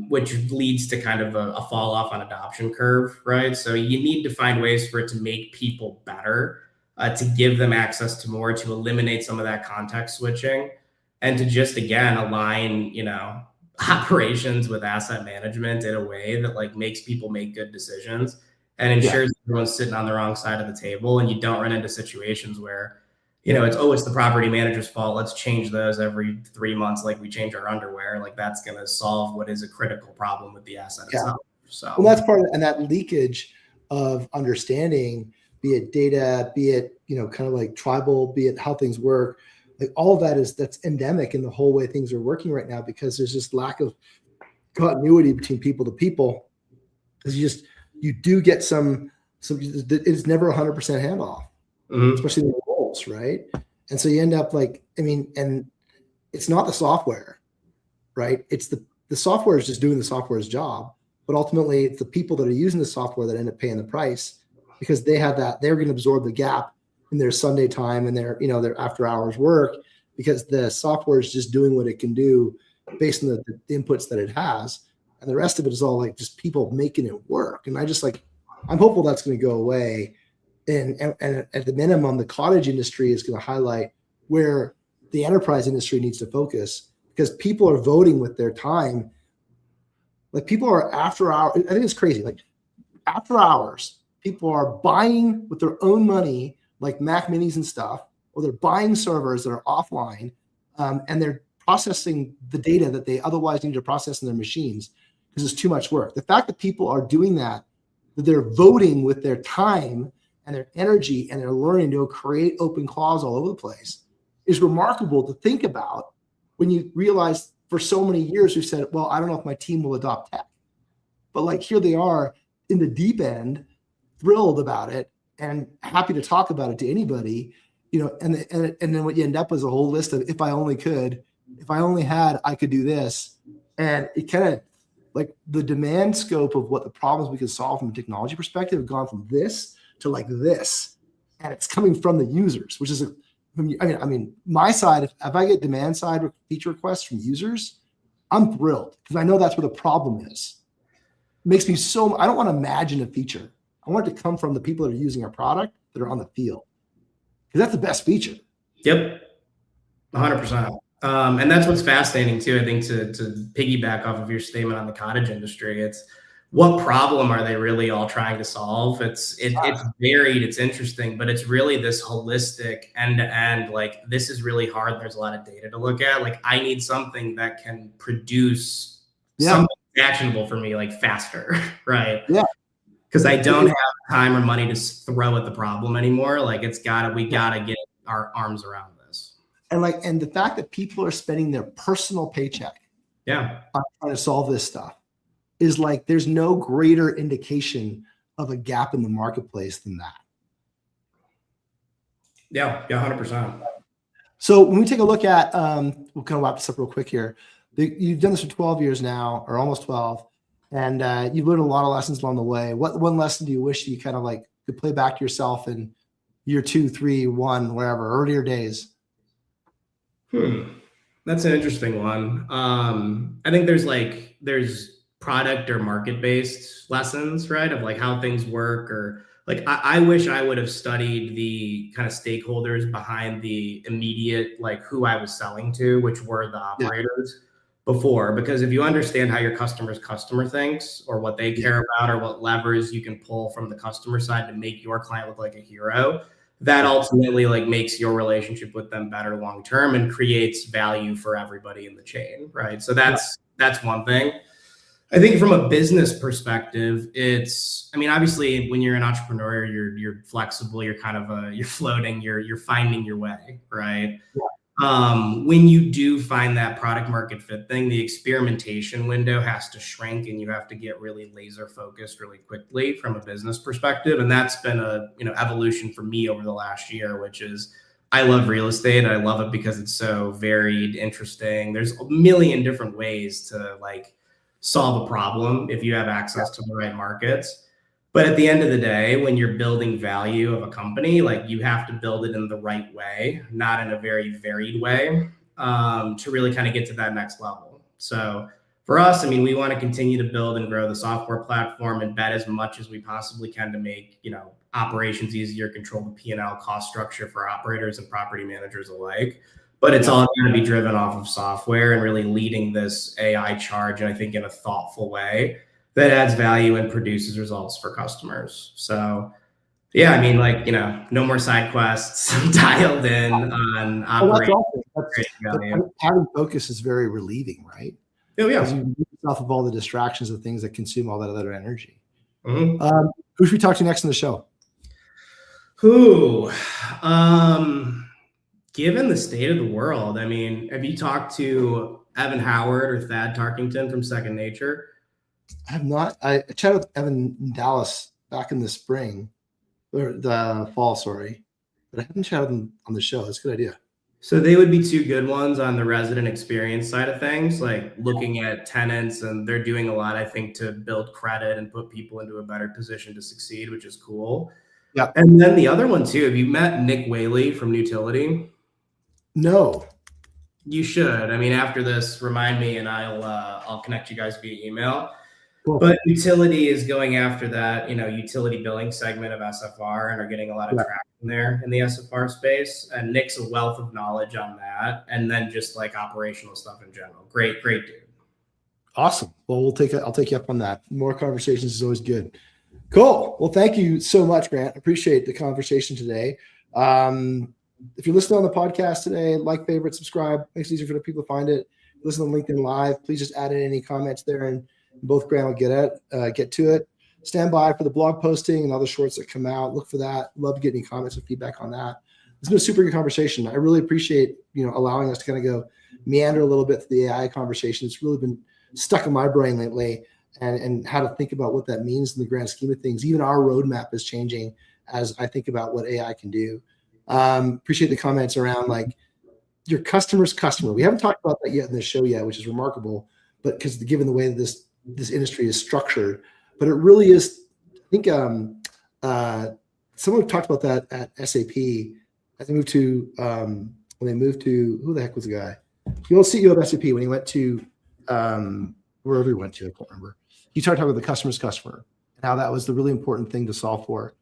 which leads to kind of a fall off on adoption curve, right? So you need to find ways for it to make people better, to give them access to more, to eliminate some of that context switching, and to just, again, align, operations with asset management in a way that like makes people make good decisions and ensures everyone's sitting on the wrong side of the table, and you don't run into situations where, it's the property manager's fault. Let's change those every 3 months, like we change our underwear. Like that's going to solve what is a critical problem with the asset itself. So, well, that's part of it. And that leakage of understanding, be it data, be it, kind of like tribal, be it how things work, like all of that's endemic in the whole way things are working right now, because there's this lack of continuity between people to people. Because you do get some it's never 100% handoff, especially in the roles, right? And so you end up like, and it's not the software, right? It's the software is just doing the software's job, but ultimately it's the people that are using the software that end up paying the price because they're going to absorb the gap in their Sunday time and their after hours work because the software is just doing what it can do based on the inputs that it has. And the rest of it is all like just people making it work. And I'm hopeful that's going to go away. And at the minimum, the cottage industry is going to highlight where the enterprise industry needs to focus because people are voting with their time. Like people are after hours. I think it's crazy. Like after hours, people are buying with their own money, like Mac minis and stuff, or they're buying servers that are offline, and they're processing the data that they otherwise need to process in their machines because it's too much work. The fact that people are doing that they're voting with their time and their energy and they're learning to create open claws all over the place is remarkable to think about when you realize for so many years we've said, well, I don't know if my team will adopt tech. But like here they are in the deep end, thrilled about it and happy to talk about it to anybody, and then what you end up is a whole list of if I only could, if I only had, I could do this. And it kind of like the demand scope of what the problems we could solve from a technology perspective have gone from this to like this. And it's coming from the users, which is, I mean, my side, if I get demand side feature requests from users, I'm thrilled because I know that's where the problem is. It makes me I don't want to imagine a feature. I want it to come from the people that are using our product that are on the field because that's the best feature. Yep. 100%. And that's what's fascinating too. I think to piggyback off of your statement on the cottage industry, it's what problem are they really all trying to solve? It's varied, it's interesting, but it's really this holistic end to end. Like this is really hard. There's a lot of data to look at. Like I need something that can produce something actionable for me, like faster, right? Yeah. Because I don't have time or money to throw at the problem anymore. Like we gotta get our arms around this. And the fact that people are spending their personal paycheck on trying to solve this stuff is like there's no greater indication of a gap in the marketplace than that. Yeah, 100%. So when we take a look at, we'll kind of wrap this up real quick here. You've done this for 12 years now, or almost 12, and you've learned a lot of lessons along the way. What one lesson do you wish you kind of like could play back to yourself in year 2, 3, 1, wherever, earlier days? That's an interesting one. I think there's product or market-based lessons, right? Of like how things work, or like I wish I would have studied the kind of stakeholders behind the immediate, like who I was selling to, which were the operators before. Because if you understand how your customer thinks or what they care about or what levers you can pull from the customer side to make your client look like a hero, that ultimately like makes your relationship with them better long term and creates value for everybody in the chain, right? So that's one thing. I think from a business perspective, obviously when you're an entrepreneur, you're flexible, you're kind of you're floating, you're finding your way, right? When you do find that product market fit thing, the experimentation window has to shrink and you have to get really laser focused really quickly from a business perspective. And that's been a evolution for me over the last year, which is I love real estate. I love it because it's so varied, interesting. There's a million different ways to like solve a problem if you have access to the right markets. But at the end of the day, when you're building value of a company, like you have to build it in the right way, not in a very varied way, to really kind of get to that next level. So for us, we want to continue to build and grow the software platform and bet as much as we possibly can to make, operations easier, control the P&L cost structure for operators and property managers alike. But it's all going to be driven off of software and really leading this AI charge, I think, in a thoughtful way that adds value and produces results for customers. So yeah, no more side quests, dialed in on operating. Having focus is very relieving, right? Oh yeah. Because you move yourself of all the distractions of things that consume all that other energy. Mm-hmm. Who should we talk to next in the show? Given the state of the world, have you talked to Evan Howard or Thad Tarkington from Second Nature? I have not. I chatted with Evan in Dallas back in the spring, or the fall, sorry. But I haven't chatted with him on the show. That's a good idea. So they would be two good ones on the resident experience side of things, like looking at tenants, and they're doing a lot, I think, to build credit and put people into a better position to succeed, which is cool. Yeah. And then the other one too, have you met Nick Whaley from Nutility? No. You should. I mean, after this, remind me, and I'll connect you guys via email. Cool. But Utility is going after that, utility billing segment of SFR, and are getting a lot of traction there in the SFR space. And Nick's a wealth of knowledge on that, and then just like operational stuff in general. Great dude. Awesome. Well, I'll take you up on that. More conversations is always good. Cool. Well, thank you so much, Grant. Appreciate the conversation today. If you're listening on the podcast today, like, favorite, subscribe. Makes it easier for the people to find it. Listen on LinkedIn Live. Please just add in any comments there, and both Grant will get to it. Stand by for the blog posting and other shorts that come out. Look for that. Love to get any comments or feedback on that. It's been a super good conversation. I really appreciate allowing us to kind of go meander a little bit through the AI conversation. It's really been stuck in my brain lately, and how to think about what that means in the grand scheme of things. Even our roadmap is changing as I think about what AI can do. Appreciate the comments around like your customer's customer. We haven't talked about that yet in this show yet, which is remarkable, but because given the way that this industry is structured, but it really is. I think someone talked about that at SAP as they moved to when they moved to, who the heck was the guy? The old CEO of SAP when he went to wherever he went to, I can't remember. He started talking about the customer's customer and how that was the really important thing to solve for,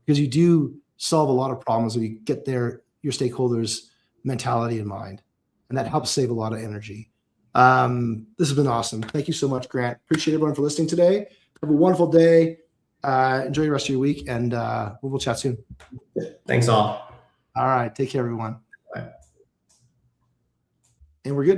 because you do solve a lot of problems when you get your stakeholders' mentality in mind, and that helps save a lot of energy. This has been awesome. Thank you so much, Grant. Appreciate everyone for listening today. Have a wonderful day. Enjoy the rest of your week, and we'll chat soon. Thanks all. All right. Take care, everyone. Bye. And we're good.